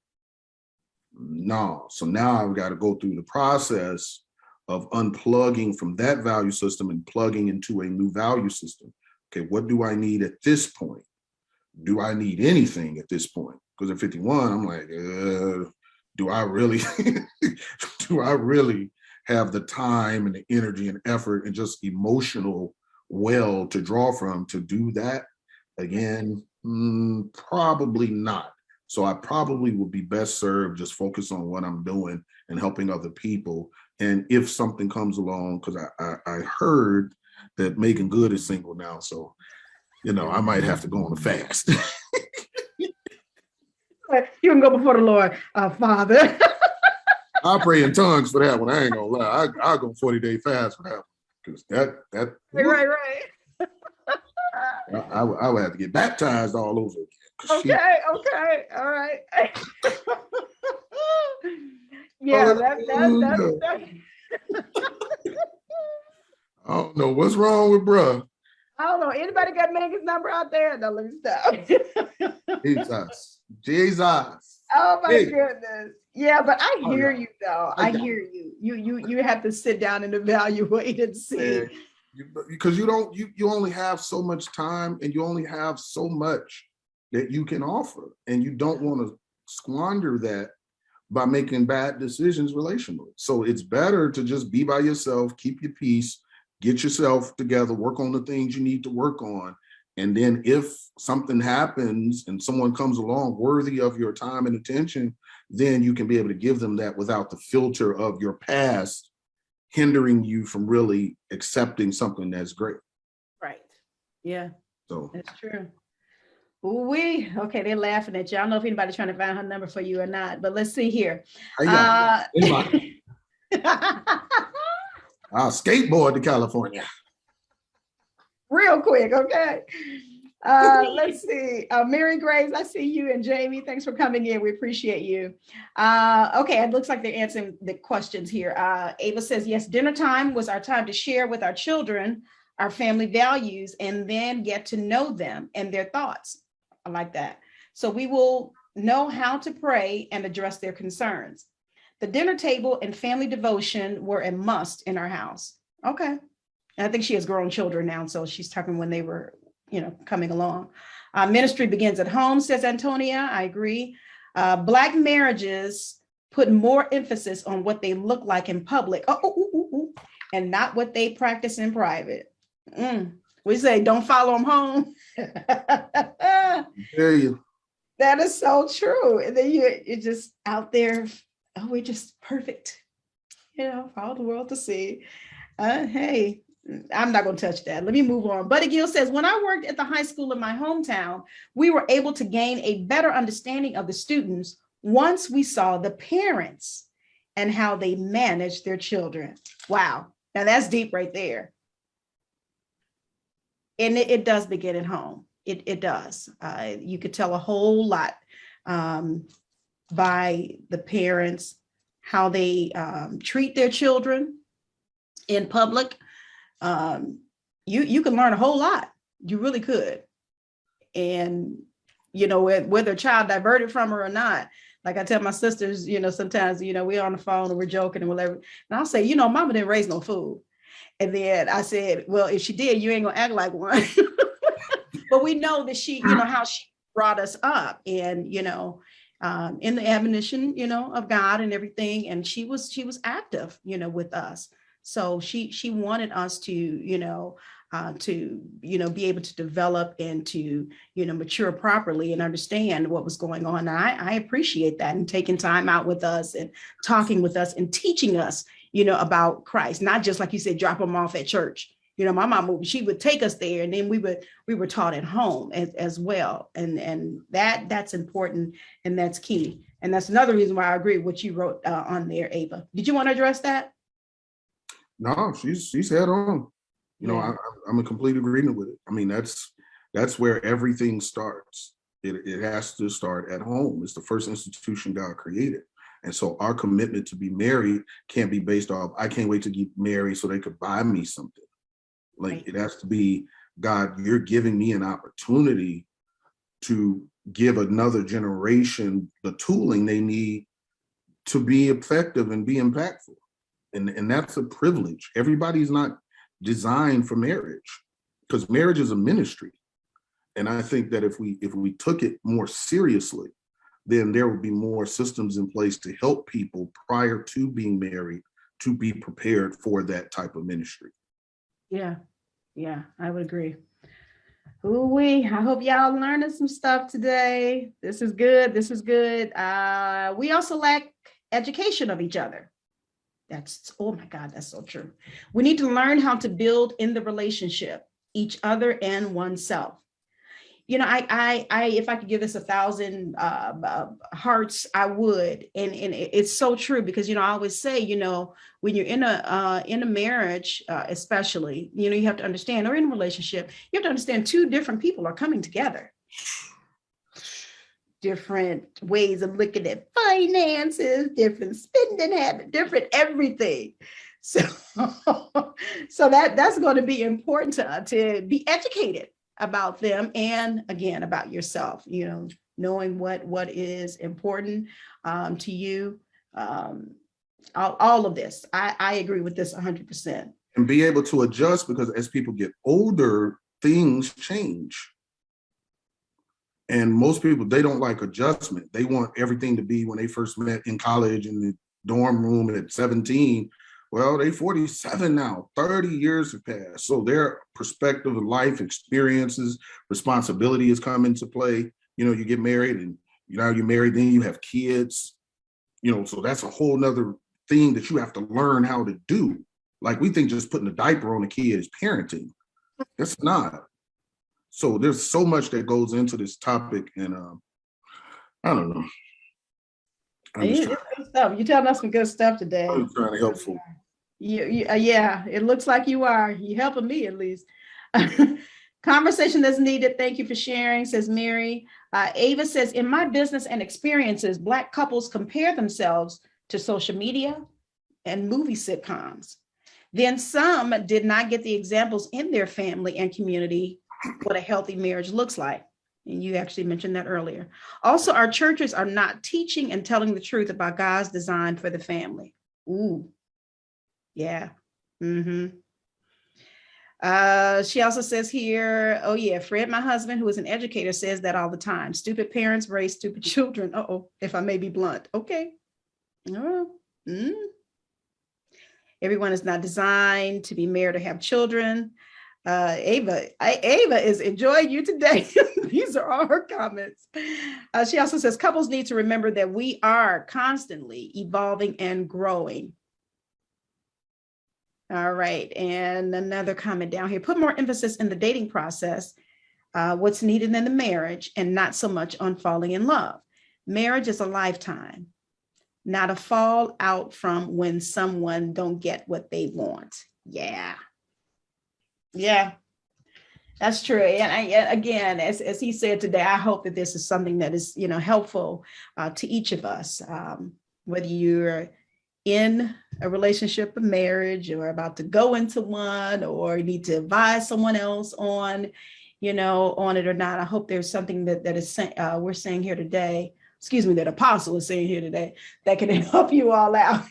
No. So now I've got to go through the process of unplugging from that value system and plugging into a new value system. Okay, what do I need at this point? Do I need anything at this point? Because at 51, I'm like, do I really have the time and the energy and effort and just emotional well to draw from to do that again? Probably not. So I probably would be best served just focus on what I'm doing and helping other people. And if something comes along, because I heard that Megan Good is single now, so I might have to go on a fast. You can go before the Lord, Father. I'll pray in tongues for that one. I ain't gonna lie. I'll go 40-day fast for that one. Because that Right. I would have to get baptized all over again. Okay. All right. Yeah, that. I don't know what's wrong with bruh. I don't know. Anybody got Megan's number out there? No, let me stop. Jesus. Oh my goodness. Yeah, but I hear you though. I hear you. You have to sit down and evaluate and see. Because you only have so much time and you only have so much that you can offer. And you don't want to squander that by making bad decisions relationally. So it's better to just be by yourself, keep your peace, get yourself together, work on the things you need to work on. And then if something happens and someone comes along worthy of your time and attention, then you can be able to give them that without the filter of your past hindering you from really accepting something that's great. Right. Yeah, So that's true. Okay, they're laughing at you. I don't know if anybody's trying to find her number for you or not, but let's see here. anybody, I'll skateboard to California. Real quick, okay. Let's see. Mary Graves, I see you, and Jamie, thanks for coming in. We appreciate you. Okay, it looks like they're answering the questions here. Ava says, yes, dinner time was our time to share with our children our family values and then get to know them and their thoughts. I like that. So we will know how to pray and address their concerns. The dinner table and family devotion were a must in our house. Okay. And I think she has grown children now, so she's talking when they were, coming along. Ministry begins at home, says Antonia. I agree. Black marriages put more emphasis on what they look like in public, and not what they practice in private. We say, don't follow them home. There you. That is so true. And then you're just out there, we're just perfect, for all the world to see. Hey, I'm not going to touch that. Let me move on. Buddy Gill says, when I worked at the high school in my hometown, we were able to gain a better understanding of the students once we saw the parents and how they manage their children. Wow. Now that's deep right there. And it does begin at home. It does. You could tell a whole lot by the parents, how they treat their children in public. You can learn a whole lot. You really could. And, whether a child diverted from her or not, like I tell my sisters, sometimes, we're on the phone and we're joking and whatever. And I'll say, mama didn't raise no fool. And then I said, well, if she did, you ain't gonna act like one. But we know that she, how she brought us up and, in the admonition, of God and everything. And she was active, with us. So she wanted us to, be able to develop and to, mature properly and understand what was going on. And I appreciate that, and taking time out with us and talking with us and teaching us, about Christ, not just like you said, drop them off at church. My mom, she would take us there, and then we were taught at home as well. And that's important, and that's key. And that's another reason why I agree with what you wrote on there, Ava. Did you want to address that? No, she's head on. I'm in complete agreement with it. I mean, that's where everything starts. It has to start at home. It's the first institution God created. And so our commitment to be married can't be based off, I can't wait to get married so they could buy me something. Like, right. It has to be, God, you're giving me an opportunity to give another generation the tooling they need to be effective and be impactful. And that's a privilege. Everybody's not designed for marriage, because marriage is a ministry. And I think that if we took it more seriously, then there would be more systems in place to help people prior to being married to be prepared for that type of ministry. Yeah, I would agree. I hope y'all learning some stuff today. This is good. We also lack education of each other. Oh my God, that's so true. We need to learn how to build in the relationship, each other and oneself. If I could give this 1,000 hearts, I would. And it's so true, because, I always say, when you're in a marriage, especially, you have to understand, or in a relationship, you have to understand two different people are coming together. Different ways of looking at finances, different spending habits, different everything. So that's going to be important to be educated about them, and again, about yourself, knowing what is important to you. All of this, I agree with this 100%. And be able to adjust, because as people get older, things change. And most people, they don't like adjustment. They want everything to be when they first met in college in the dorm room at 17. Well, they 47 now, 30 years have passed. So their perspective of life, experiences, responsibility has come into play. You get married, and you're married, then you have kids, so that's a whole nother thing that you have to learn how to do. Like we think just putting a diaper on a kid is parenting. That's not. So there's so much that goes into this topic, and I don't know. It's good stuff. You're telling us some good stuff today. I'm trying to help folks. Yeah, it looks like you are. You're helping me at least. Conversation that's needed. Thank you for sharing, says Mary. Ava says, in my business and experiences, Black couples compare themselves to social media and movie sitcoms. Then some did not get the examples in their family and community what a healthy marriage looks like. And you actually mentioned that earlier. Also, our churches are not teaching and telling the truth about God's design for the family. Ooh, yeah. Mm-hmm. She also says here, oh yeah, Fred, my husband, who is an educator, says that all the time. Stupid parents raise stupid children. Uh-oh, if I may be blunt. Okay. Everyone is not designed to be married or have children. Ava is enjoying you today. These are all her comments. She also says couples need to remember that we are constantly evolving and growing. All right, and another comment down here, put more emphasis in the dating process, what's needed in the marriage, and not so much on falling in love. Marriage is a lifetime, not a fallout from when someone don't get what they want. Yeah, that's true. And again, as he said today, I hope that this is something that is, helpful to each of us, whether you're in a relationship, a marriage, or about to go into one, or you need to advise someone else on, on it or not. I hope there's something that is we're saying here today, that Apostle is saying here today, that can help you all out.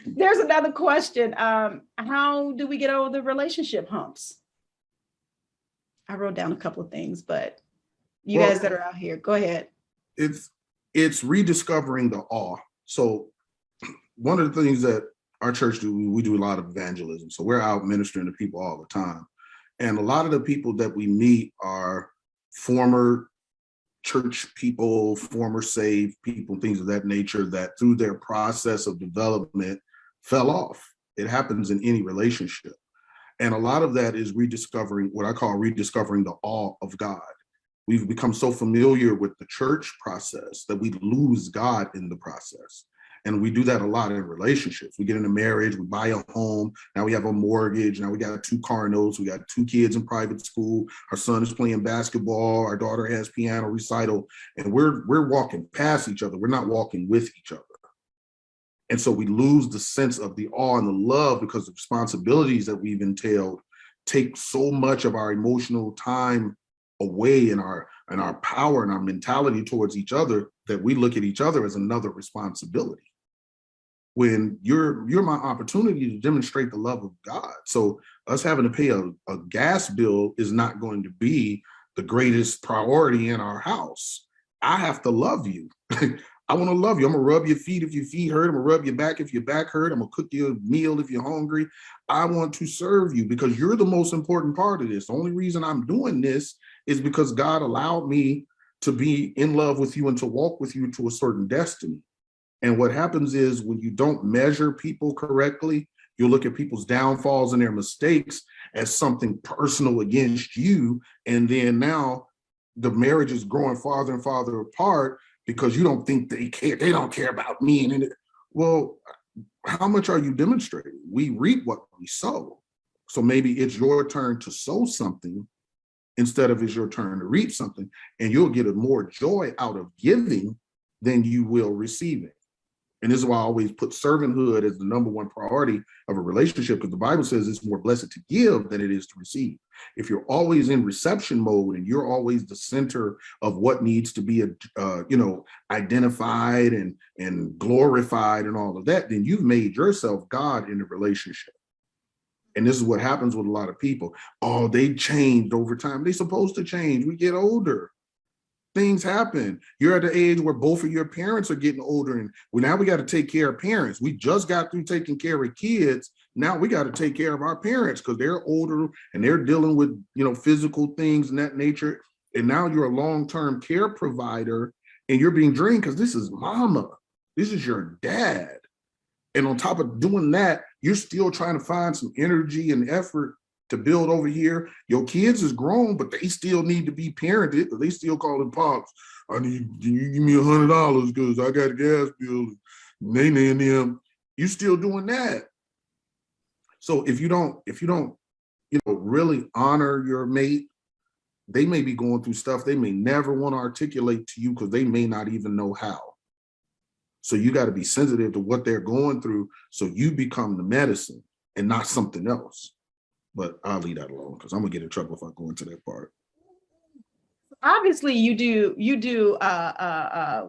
There's another question. How do we get over the relationship humps? I wrote down a couple of things, but you guys that are out here, go ahead. It's rediscovering the awe. So one of the things that our church do, we do a lot of evangelism. So we're out ministering to people all the time. And a lot of the people that we meet are former church people, former saved people, things of that nature, that through their process of development fell off. It happens in any relationship. And a lot of that is rediscovering what I call rediscovering the awe of God. We've become so familiar with the church process that we lose God in the process. And we do that a lot in relationships. We get in a marriage, we buy a home, now we have a mortgage, now we got 2 car notes, we got 2 kids in private school, our son is playing basketball, our daughter has piano recital, and we're walking past each other. We're not walking with each other. And so we lose the sense of the awe and the love because the responsibilities that we've entailed take so much of our emotional time away, and our power and our mentality towards each other, that we look at each other as another responsibility. When you're my opportunity to demonstrate the love of God. So us having to pay a gas bill is not going to be the greatest priority in our house. I have to love you. I want to love you. I'm going to rub your feet if your feet hurt. I'm going to rub your back if your back hurt. I'm going to cook you a meal if you're hungry. I want to serve you because you're the most important part of this. The only reason I'm doing this is because God allowed me to be in love with you and to walk with you to a certain destiny. And what happens is when you don't measure people correctly, you look at people's downfalls and their mistakes as something personal against you. And then now the marriage is growing farther and farther apart because you don't think they care. They don't care about me. Well, how much are you demonstrating? We reap what we sow. So maybe it's your turn to sow something instead of it's your turn to reap something. And you'll get more joy out of giving than you will receiving. And this is why I always put servanthood as the number one priority of a relationship, because the Bible says it's more blessed to give than it is to receive. If you're always in reception mode and you're always the center of what needs to be, identified and glorified and all of that, then you've made yourself God in the relationship. And this is what happens with a lot of people. Oh, they changed over time. They're supposed to change. We get older. Things happen. You're at the age where both of your parents are getting older, and now we got to take care of parents. We just got through taking care of kids. Now we got to take care of our parents because they're older and they're dealing with, physical things and that nature. And now you're a long-term care provider and you're being drained because this is mama. This is your dad. And on top of doing that, you're still trying to find some energy and effort to build over here. Your kids is grown, but they still need to be parented. They still call them pops. I need you give me $100 because I got a gas bill. Nene and them. You still doing that. So if you don't, really honor your mate, they may be going through stuff they may never want to articulate to you because they may not even know how. So you got to be sensitive to what they're going through so you become the medicine and not something else. But I'll leave that alone because I'm gonna get in trouble if I go into that part. Obviously you do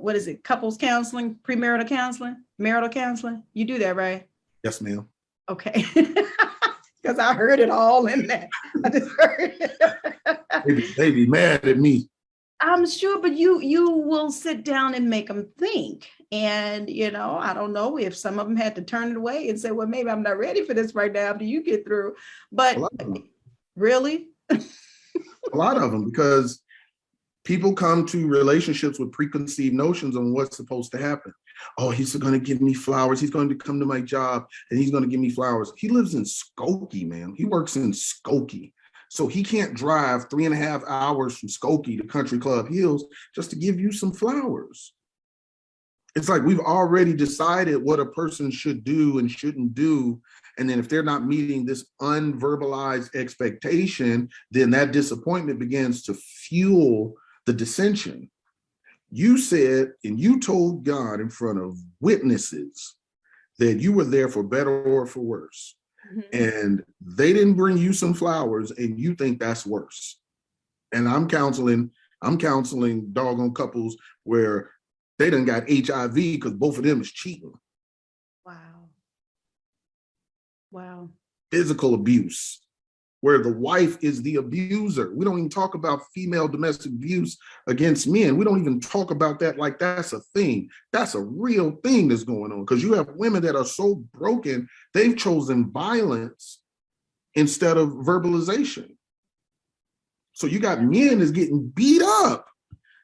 what is it, couples counseling, premarital counseling, marital counseling? You do that, right? Yes, ma'am. Okay. Because I heard it all in that. I just heard it. They be mad at me. I'm sure, but you will sit down and make them think. And, I don't know if some of them had to turn it away and say, well, maybe I'm not ready for this right now after you get through. But really? A lot of them, because people come to relationships with preconceived notions on what's supposed to happen. Oh, he's going to give me flowers. He's going to come to my job and he's going to give me flowers. He lives in Skokie, man. He works in Skokie. So he can't drive 3.5 hours from Skokie to Country Club Hills just to give you some flowers. It's like we've already decided what a person should do and shouldn't do. And then if they're not meeting this unverbalized expectation, then that disappointment begins to fuel the dissension. You said, and you told God in front of witnesses that you were there for better or for worse. Mm-hmm. And they didn't bring you some flowers and you think that's worse. And I'm counseling doggone couples where they done got HIV because both of them is cheating. Wow. Physical abuse, where the wife is the abuser. We don't even talk about female domestic abuse against men. We don't even talk about that like that's a thing. That's a real thing that's going on, because you have women that are so broken, they've chosen violence instead of verbalization. So you got men that's getting beat up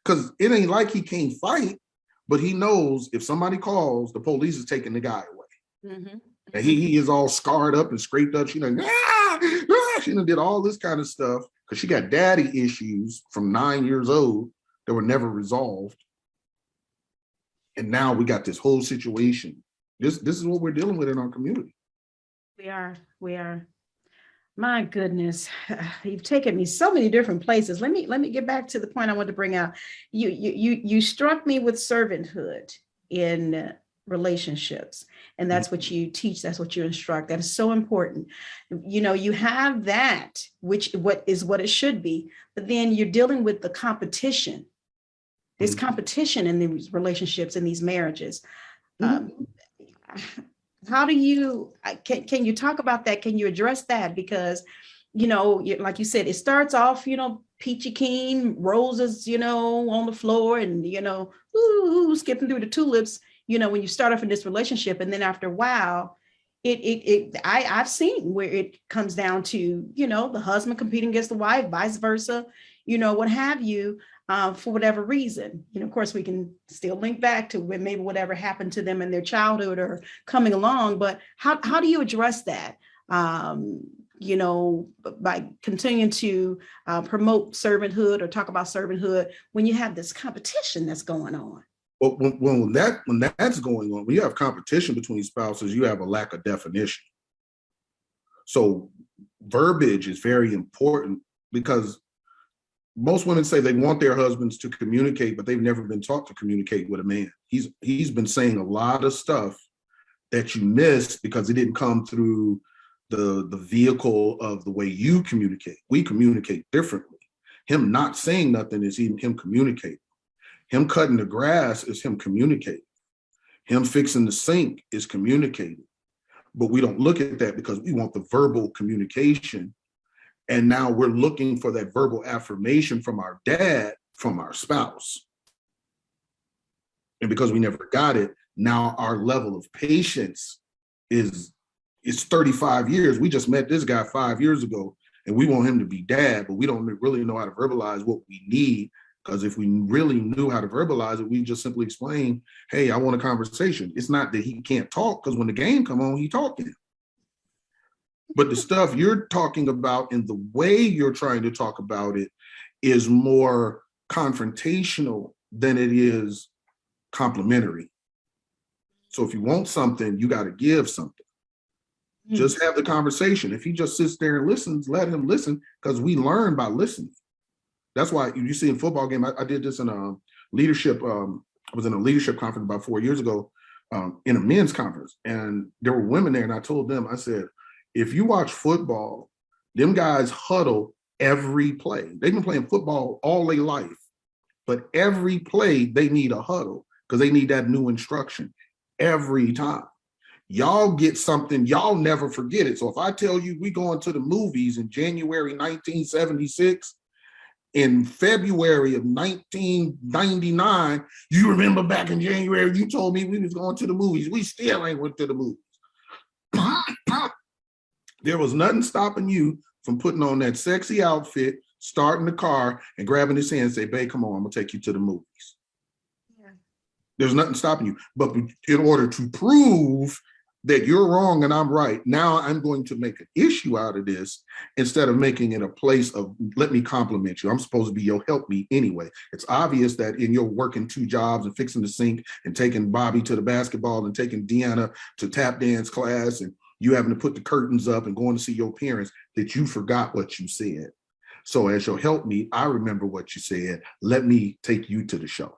because it ain't like he can't fight, but he knows if somebody calls, the police is taking the guy away. Mm-hmm. And he is all scarred up and scraped up. She done did all this kind of stuff because she got daddy issues from 9 years old that were never resolved. And now we got this whole situation. This is what we're dealing with in our community. We are. My goodness, you've taken me so many different places. Let me get back to the point I wanted to bring out. You struck me with servanthood in relationships, and that's what you teach. That's what you instruct. That is so important. You have that, what it should be, but then you're dealing with the competition. There's competition in these relationships, in these marriages. How do you, can you talk about that? Can you address that? Because, like you said, it starts off, peachy keen, roses, on the floor and, skipping through the tulips, when you start off in this relationship. And then after a while, I've seen where it comes down to, the husband competing against the wife, vice versa, what have you. For whatever reason, of course, we can still link back to when maybe whatever happened to them in their childhood or coming along. But how do you address that? By continuing to promote servanthood or talk about servanthood when you have this competition that's going on. Well, when that's going on, when you have competition between spouses, you have a lack of definition. So verbiage is very important, because most women say they want their husbands to communicate, but they've never been taught to communicate with a man. He's been saying a lot of stuff that you missed because it didn't come through the vehicle of the way you communicate. We communicate differently. Him not saying nothing is him communicating. Him cutting the grass is him communicating. Him fixing the sink is communicating. But we don't look at that because we want the verbal communication. And now we're looking for that verbal affirmation from our dad, from our spouse. And because we never got it, now our level of patience is 35 years. We just met this guy 5 years ago and we want him to be dad, but we don't really know how to verbalize what we need Because if we really knew how to verbalize it, we just simply explain, hey, I want a conversation. It's not that he can't talk, because when the game come on, he talking. But the stuff you're talking about and the way you're trying to talk about it is more confrontational than it is complimentary. So if you want something, you got to give something. Just have the conversation. If he just sits there and listens, let him listen, because we learn by listening. That's why you see in football game, I did this in a leadership, I was in a leadership conference about 4 years ago, in a men's conference, and there were women there, and I told them, I said, if you watch football, them guys huddle every play. They've been playing football all their life, but every play they need a huddle because they need that new instruction every time. Y'all get something, y'all never forget it. So if I tell you we going to the movies in January 1976, in February of 1999, you remember back in January, you told me we was going to the movies. We still ain't went to the movies. There was nothing stopping you from putting on that sexy outfit, starting the car, and grabbing his hand and say, babe, come on, I'm gonna take you to the movies. Yeah. There's nothing stopping you. But in order to prove that you're wrong and I'm right, now I'm going to make an issue out of this instead of making it a place of, let me compliment you. I'm supposed to be your helpmeet anyway. It's obvious that in your working 2 jobs and fixing the sink and taking Bobby to the basketball and taking Deanna to tap dance class and you having to put the curtains up and going to see your parents, that you forgot what you said. So as your helpmeet, I remember what you said. Let me take you to the show.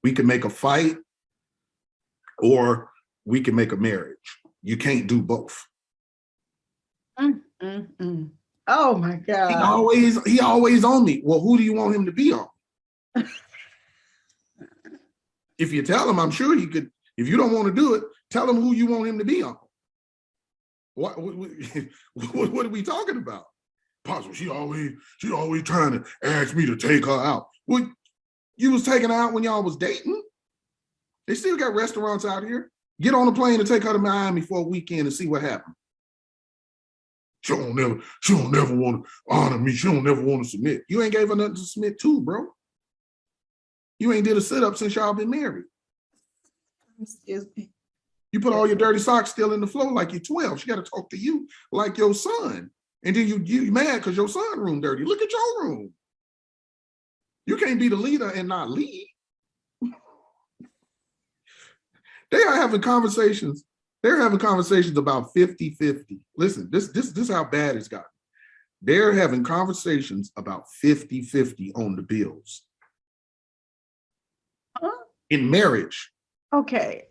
We can make a fight, or we can make a marriage. You can't do both. Oh my God. He always on me. Well, who do you want him to be on? If you tell him, I'm sure he could. If you don't want to do it, tell him who you want him to be on. What are we talking about? Possible. She always trying to ask me to take her out. Well, you was taking her out when y'all was dating? They still got restaurants out here. Get on a plane and take her to Miami for a weekend and see what happens. She don't never want to honor me. She don't never want to submit. You ain't gave her nothing to submit to, bro. You ain't did a sit-up since y'all been married. Excuse me. You put all your dirty socks still in the floor like you're 12. She got to talk to you like your son. And then you mad because your son room dirty. Look at your room. You can't be the leader and not lead. They are having conversations. They're having conversations about 50-50. Listen, this is how bad it's gotten. They're having conversations about 50-50 on the bills. In marriage. Okay.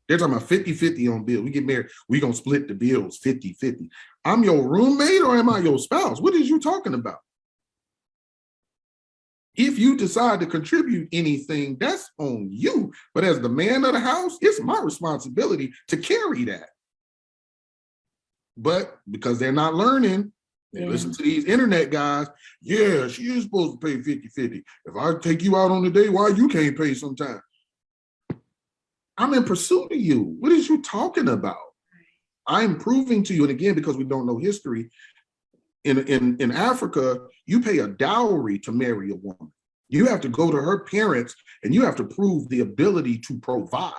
They're talking about 50-50 on bills. We get married, we gonna split the bills 50-50. I'm your roommate or am I your spouse? What is you talking about? If you decide to contribute anything, that's on you. But as the man of the house, it's my responsibility to carry that. But because they're not learning, they listen to these internet guys. Yeah, she is supposed to pay 50-50. If I take you out on a date, why you can't pay sometime? I'm in pursuit of you. What is you talking about? I'm proving to you, and again, because we don't know history, in Africa, you pay a dowry to marry a woman. You have to go to her parents and you have to prove the ability to provide.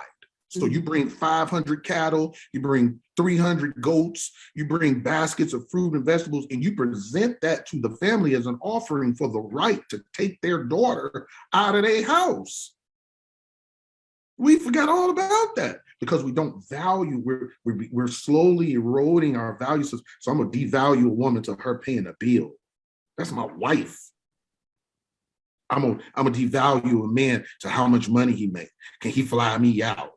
So you bring 500 cattle, you bring 300 goats, you bring baskets of fruit and vegetables, and you present that to the family as an offering for the right to take their daughter out of their house. We forgot all about that because we don't value, we're slowly eroding our value system. So I'm gonna devalue a woman to her paying a bill. That's my wife. I'm gonna devalue a man to how much money he makes. Can he fly me out?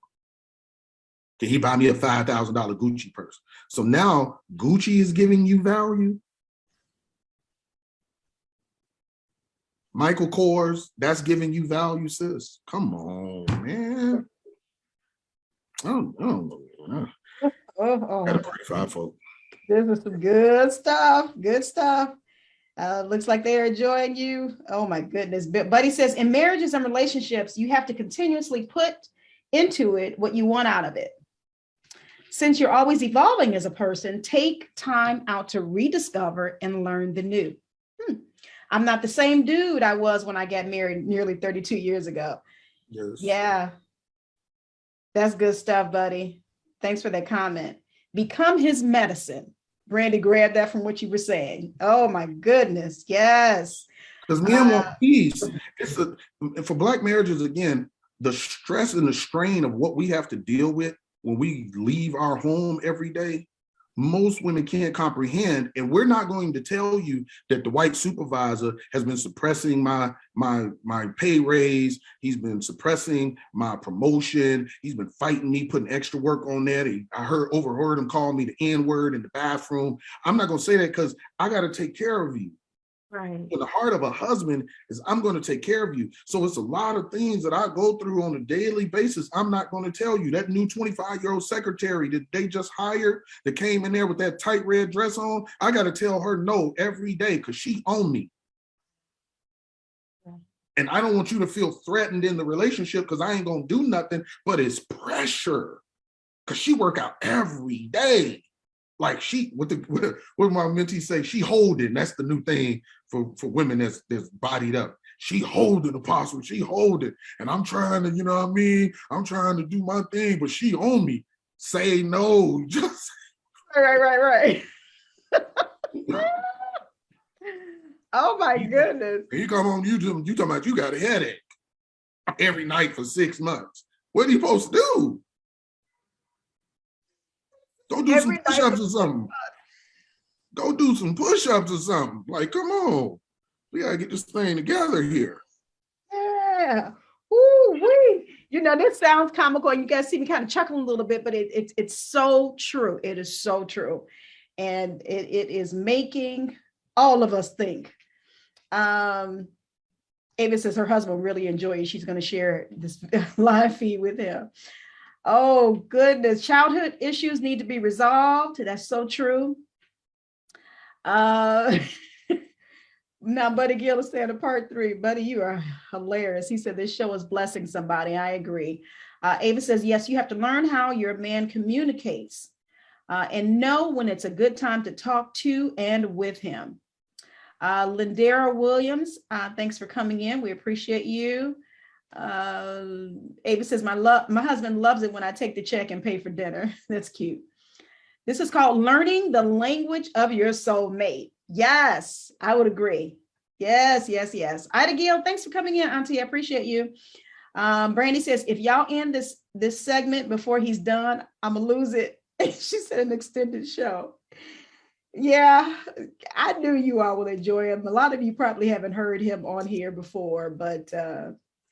Can he buy me a $5,000 Gucci purse? So now Gucci is giving you value. Michael Kors, that's giving you value, sis. Come on, man. I don't know. Gotta pray for our folk. This is some good stuff. Good stuff. Looks like they're enjoying you. Oh my goodness. Buddy says, in marriages and relationships, you have to continuously put into it what you want out of it. Since you're always evolving as a person, take time out to rediscover and learn the new. I'm not the same dude I was when I got married nearly 32 years ago. Yes. Yeah, that's good stuff, buddy. Thanks for that comment. Become his medicine. Brandy, grab that from what you were saying. Oh my goodness. Yes. Because men want peace. For Black marriages, again, the stress and the strain of what we have to deal with when we leave our home every day, most women can't comprehend. And we're not going to tell you that the white supervisor has been suppressing my pay raise. He's been suppressing my promotion. He's been fighting me, putting extra work on that. I overheard him call me the N-word in the bathroom. I'm not going to say that because I got to take care of you. Right. In the heart of a husband is I'm going to take care of you. So it's a lot of things that I go through on a daily basis. I'm not going to tell you. That new 25-year-old secretary that they just hired that came in there with that tight red dress on, I got to tell her no every day because she owned me. And I don't want you to feel threatened in the relationship because I ain't going to do nothing, but it's pressure because she work out every day. Like what my mentee say, she holding. That's the new thing for women that's bodied up. She holding, Apostle, she holding. And I'm trying to, you know what I mean? I'm trying to do my thing, but she on me. Say no. Just Right. Oh my goodness. You come on YouTube, you talking about you got a headache every night for 6 months. What are you supposed to do? Go do some push-ups or something. Go do some push-ups or something. Like, come on. We gotta get this thing together here. Yeah. Ooh-wee. You know, this sounds comical and you guys see me kind of chuckling a little bit, but it's so true. It is so true. And it is making all of us think. Ava says her husband really enjoys it. She's going to share this live feed with him. Oh, goodness. Childhood issues need to be resolved. That's so true. Now, Buddy Gill is saying in part 3, Buddy, you are hilarious. He said this show is blessing somebody. I agree. Ava says, yes, you have to learn how your man communicates and know when it's a good time to talk to and with him. Lindera Williams, thanks for coming in. We appreciate you. Ava says, my husband loves it when I take the check and pay for dinner. That's cute. This is called learning the language of your soulmate. Yes, I would agree. Yes. Ida Gill, thanks for coming in, Auntie. I appreciate you. Brandy says, if y'all end this segment before he's done, I'm gonna lose it. She said an extended show. Yeah, I knew you all will enjoy him. A lot of you probably haven't heard him on here before, but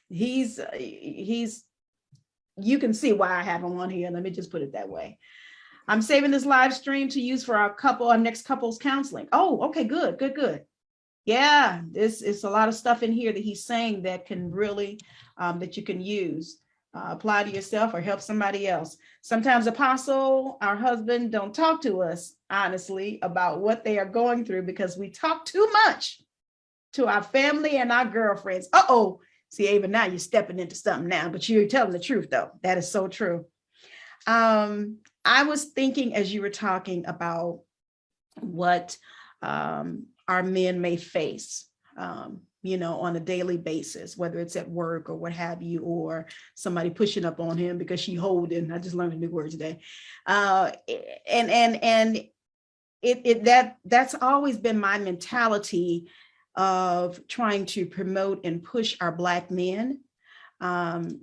he's you can see why I have him on here. Let me just put it that way. I'm saving this live stream to use for our next couples counseling. Oh, okay, good. Yeah, this is a lot of stuff in here that he's saying that can really that you can use. Apply to yourself or help somebody else. Sometimes, Apostle, our husband don't talk to us honestly about what they are going through because we talk too much to our family and our girlfriends. Uh-oh. See, Ava, now you're stepping into something now, but you're telling the truth, though. That is so true. I was thinking as you were talking about what our men may face, on a daily basis, whether it's at work or what have you, or somebody pushing up on him because she holding. I just learned a new word today. That's always been my mentality of trying to promote and push our Black men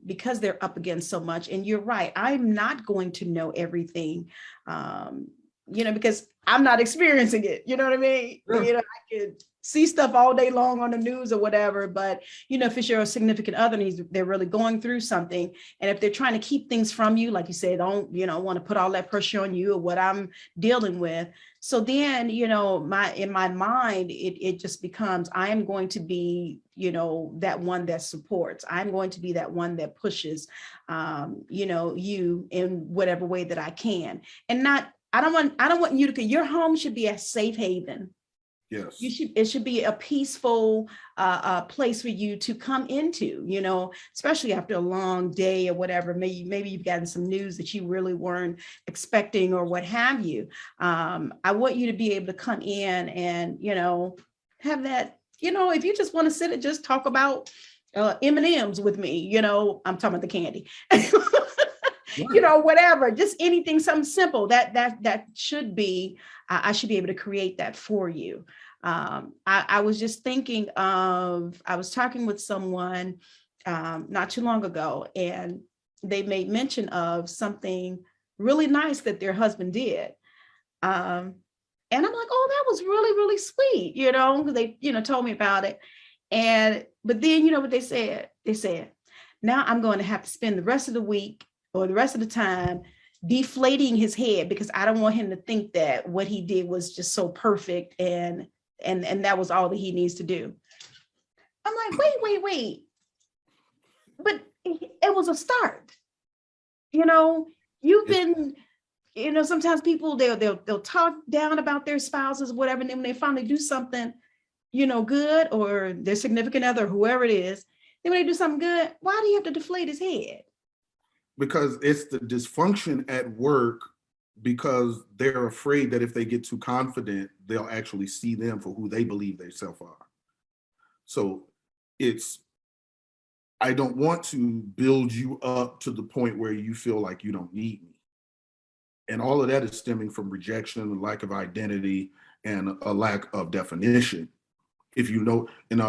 because they're up against so much. And you're right, I'm not going to know everything, because I'm not experiencing it. You know what I mean? Sure. I could see stuff all day long on the news or whatever, but if it's your significant other and they're really going through something, and if they're trying to keep things from you, like you said, don't want to put all that pressure on you or what I'm dealing with. So then, in my mind, it just becomes, I am going to be, that one that supports. I'm going to be that one that pushes, you in whatever way that I can. And I don't want you to, your home should be a safe haven. Yes. It should be a peaceful place for you to come into, especially after a long day or whatever. Maybe you've gotten some news that you really weren't expecting or what have you. I want you to be able to come in and, have that, if you just want to sit and just talk about M&Ms with me, I'm talking about the candy, whatever, just anything, something simple that should be, I should be able to create that for you. I was just thinking I was talking with someone not too long ago, and they made mention of something really nice that their husband did. And I'm like, oh, that was really, really sweet, they, told me about it. But then, what they said? They said, now I'm going to have to spend the rest of the week or the rest of the time deflating his head, because I don't want him to think that what he did was just so perfect and that was all that he needs to do. I'm like, wait. But it was a start. You've been, sometimes people, they'll talk down about their spouses, whatever. And then when they finally do something, good, or their significant other, whoever it is, then when they do something good, why do you have to deflate his head? Because it's the dysfunction at work, because they're afraid that if they get too confident, they'll actually see them for who they believe they self are. So I don't want to build you up to the point where you feel like you don't need me. And all of that is stemming from rejection, a lack of identity, and a lack of definition. If you know, in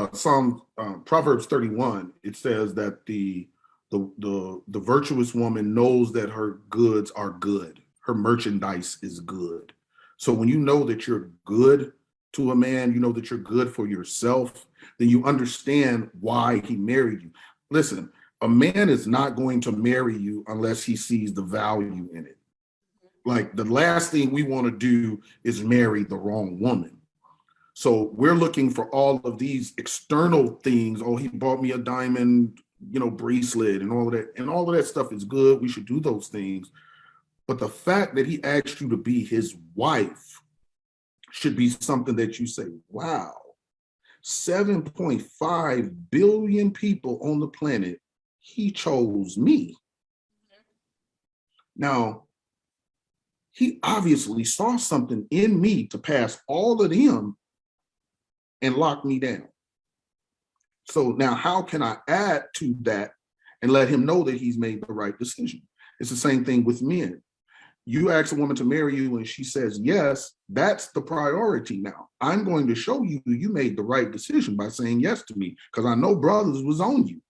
Proverbs 31, it says that the virtuous woman knows that her goods are good. Her merchandise is good. So when you know that you're good to a man, you know that you're good for yourself, then you understand why he married you. Listen, a man is not going to marry you unless he sees the value in it. Like, the last thing we want to do is marry the wrong woman. So we're looking for all of these external things. Oh, he bought me a diamond, bracelet and all of that. And all of that stuff is good. We should do those things. But the fact that he asked you to be his wife should be something that you say, wow, 7.5 billion people on the planet, he chose me. Now, he obviously saw something in me to pass all of them and lock me down. So now how can I add to that and let him know that he's made the right decision? It's the same thing with men. You ask a woman to marry you and she says yes, that's the priority now. I'm going to show you made the right decision by saying yes to me, because I know brothers was on you.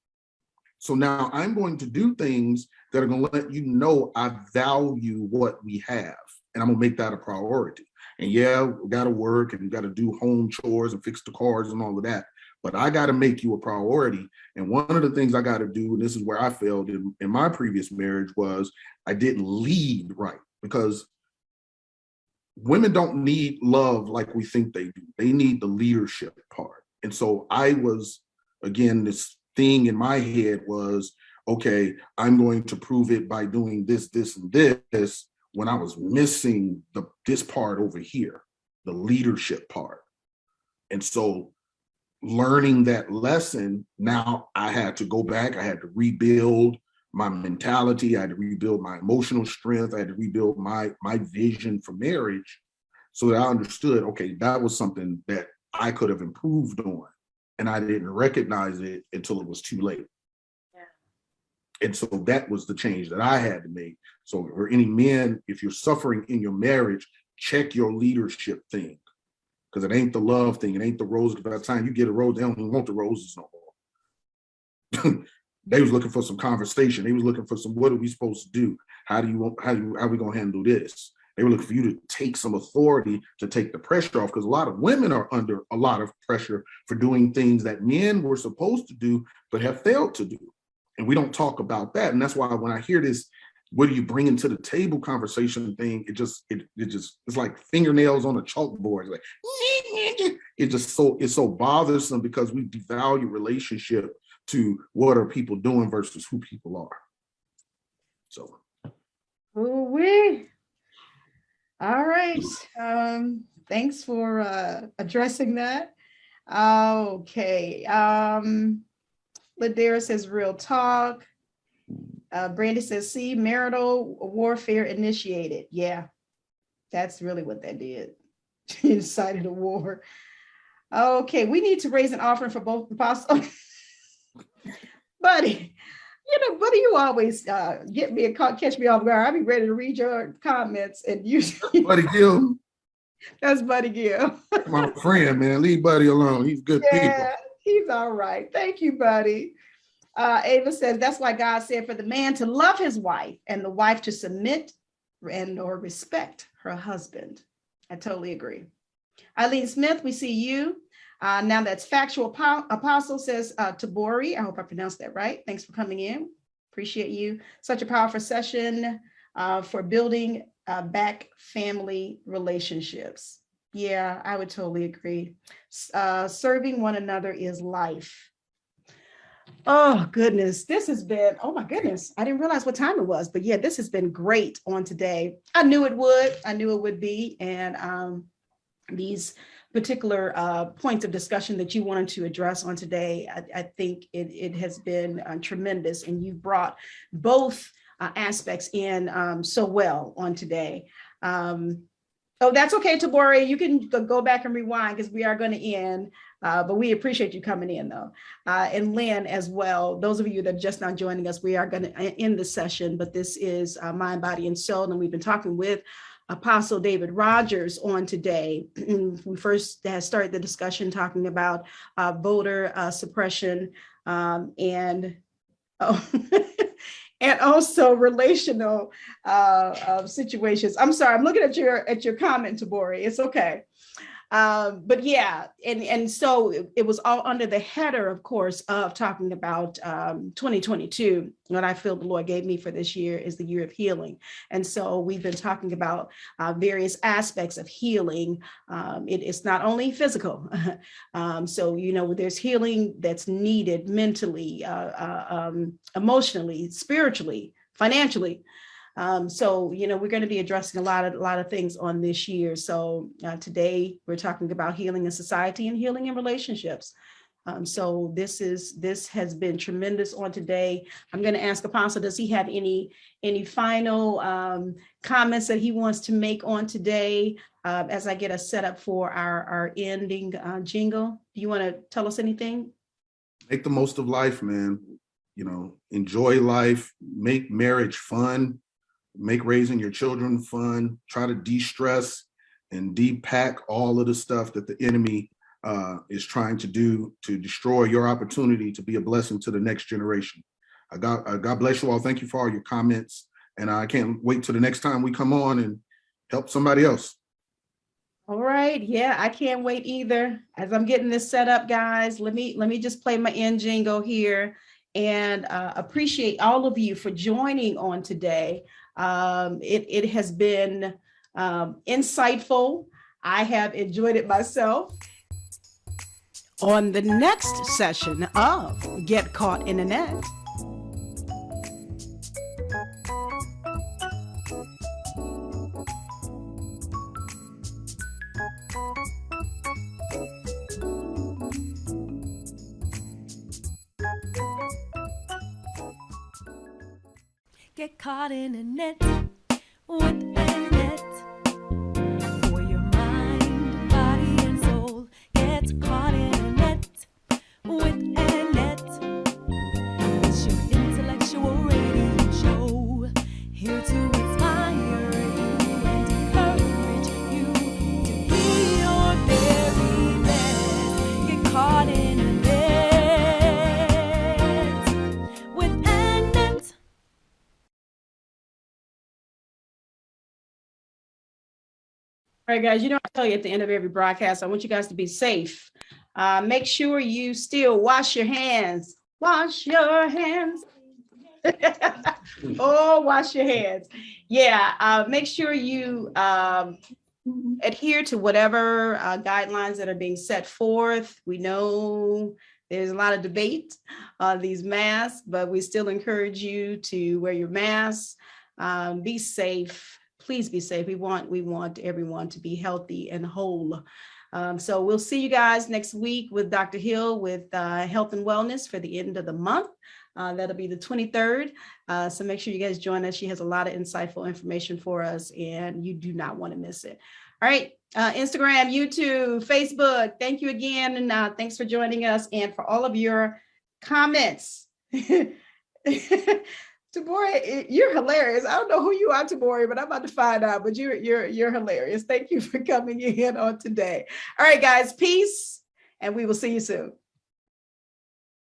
So now I'm going to do things that are going to let you know I value what we have, and I'm going to make that a priority. And yeah, we got to work and we got to do home chores and fix the cars and all of that. But I got to make you a priority. And one of the things I got to do, and this is where I failed in my previous marriage, was I didn't lead right, because women don't need love like we think they do. They need the leadership part. And so I was, again, this thing in my head was, okay, I'm going to prove it by doing this, this, and this, when I was missing this part over here, the leadership part. And so learning that lesson, now I had to go back, I had to rebuild my mentality, I had to rebuild my emotional strength, I had to rebuild my vision for marriage, so that I understood, okay, that was something that I could have improved on, and I didn't recognize it until it was too late. Yeah. And so that was the change that I had to make. So for any men, if you're suffering in your marriage, check your leadership thing, because it ain't the love thing, it ain't the roses. By the time you get a rose, they don't even want the roses no more. They was looking for some conversation. They was looking for some, what are we supposed to do? How are we gonna handle this? They were looking for you to take some authority to take the pressure off, because a lot of women are under a lot of pressure for doing things that men were supposed to do but have failed to do. And we don't talk about that. And that's why when I hear this, what are you bringing to the table conversation thing, it's like fingernails on a chalkboard. It's like, it's so bothersome, because we devalue relationship to what are people doing versus who people are. So. Ooh-wee. All right. Thanks for addressing that. Okay. Ladera says real talk. Brandy says, see, marital warfare initiated. Yeah, that's really what that did. Incited a war. Okay, we need to raise an offering for both apostles. Buddy, buddy, you always get me and catch me off guard. I'll be ready to read your comments and you. Buddy Gil, That's Buddy Gill. my friend, man. Leave Buddy alone. He's good people. Yeah, he's all right. Thank you, Buddy. Ava says that's why God said for the man to love his wife and the wife to submit and or respect her husband. I totally agree. Eileen Smith, we see you. Now that's Factual Apostle says Tabori. I hope I pronounced that right. Thanks for coming in. Appreciate you. Such a powerful session for building back family relationships. Yeah, I would totally agree. Serving one another is life. Oh, goodness. This has been, oh, my goodness. I didn't realize what time it was. But yeah, this has been great on today. I knew it would. I knew it would be. And these particular points of discussion that you wanted to address on today, I think it has been tremendous. And you brought both aspects in so well on today. Oh, that's okay, Tabori. You can go back and rewind because we are going to end. But we appreciate you coming in, though. And Lynn as well. Those of you that are just now joining us, we are going to end the session. But this is Mind, Body, and Soul. And we've been talking with Apostle David Rodgers on today. We first started the discussion talking about voter suppression and and also relational situations. I'm sorry, I'm looking at your comment, Tabori. It's okay. But yeah, and so it was all under the header, of course, of talking about 2022. What I feel the Lord gave me for this year is the year of healing. And so we've been talking about various aspects of healing. It's not only physical. So, there's healing that's needed mentally, emotionally, spiritually, financially. So, we're going to be addressing a lot of things on this year. So today we're talking about healing in society and healing in relationships. So this has been tremendous on today. I'm going to ask Apostle, does he have any final comments that he wants to make on today as I get us set up for our ending jingle? Do you want to tell us anything? Make the most of life, man. Enjoy life, make marriage fun. Make raising your children fun, try to de-stress and de-pack all of the stuff that the enemy is trying to do to destroy your opportunity to be a blessing to the next generation. God bless you all. Thank you for all your comments. And I can't wait till the next time we come on and help somebody else. All right. Yeah, I can't wait either. As I'm getting this set up, guys, let me just play my end jingle here and appreciate all of you for joining on today. It has been insightful. I have enjoyed it myself. On the next session of Get Caught in a Net. Get caught in a net with Annette. For your mind, body, and soul. Get caught in a net with Annette. It's your intellectual radio show. Here to inspire you and encourage you to be your very best. Get caught in a net with Annette. All right, guys, I tell you at the end of every broadcast, I want you guys to be safe. Make sure you still wash your hands. Wash your hands. Oh, wash your hands. Yeah, make sure you adhere to whatever guidelines that are being set forth. We know there's a lot of debate on these masks, but we still encourage you to wear your masks. Be safe. Please be safe. We want everyone to be healthy and whole. So we'll see you guys next week with Dr. Hill with health and wellness for the end of the month. That'll be the 23rd. So make sure you guys join us. She has a lot of insightful information for us and you do not want to miss it. All right. Instagram, YouTube, Facebook. Thank you again. And thanks for joining us and for all of your comments. Tabori, you're hilarious. I don't know who you are, Tabori, but I'm about to find out. But you're hilarious. Thank you for coming in on today. All right, guys, peace, and we will see you soon.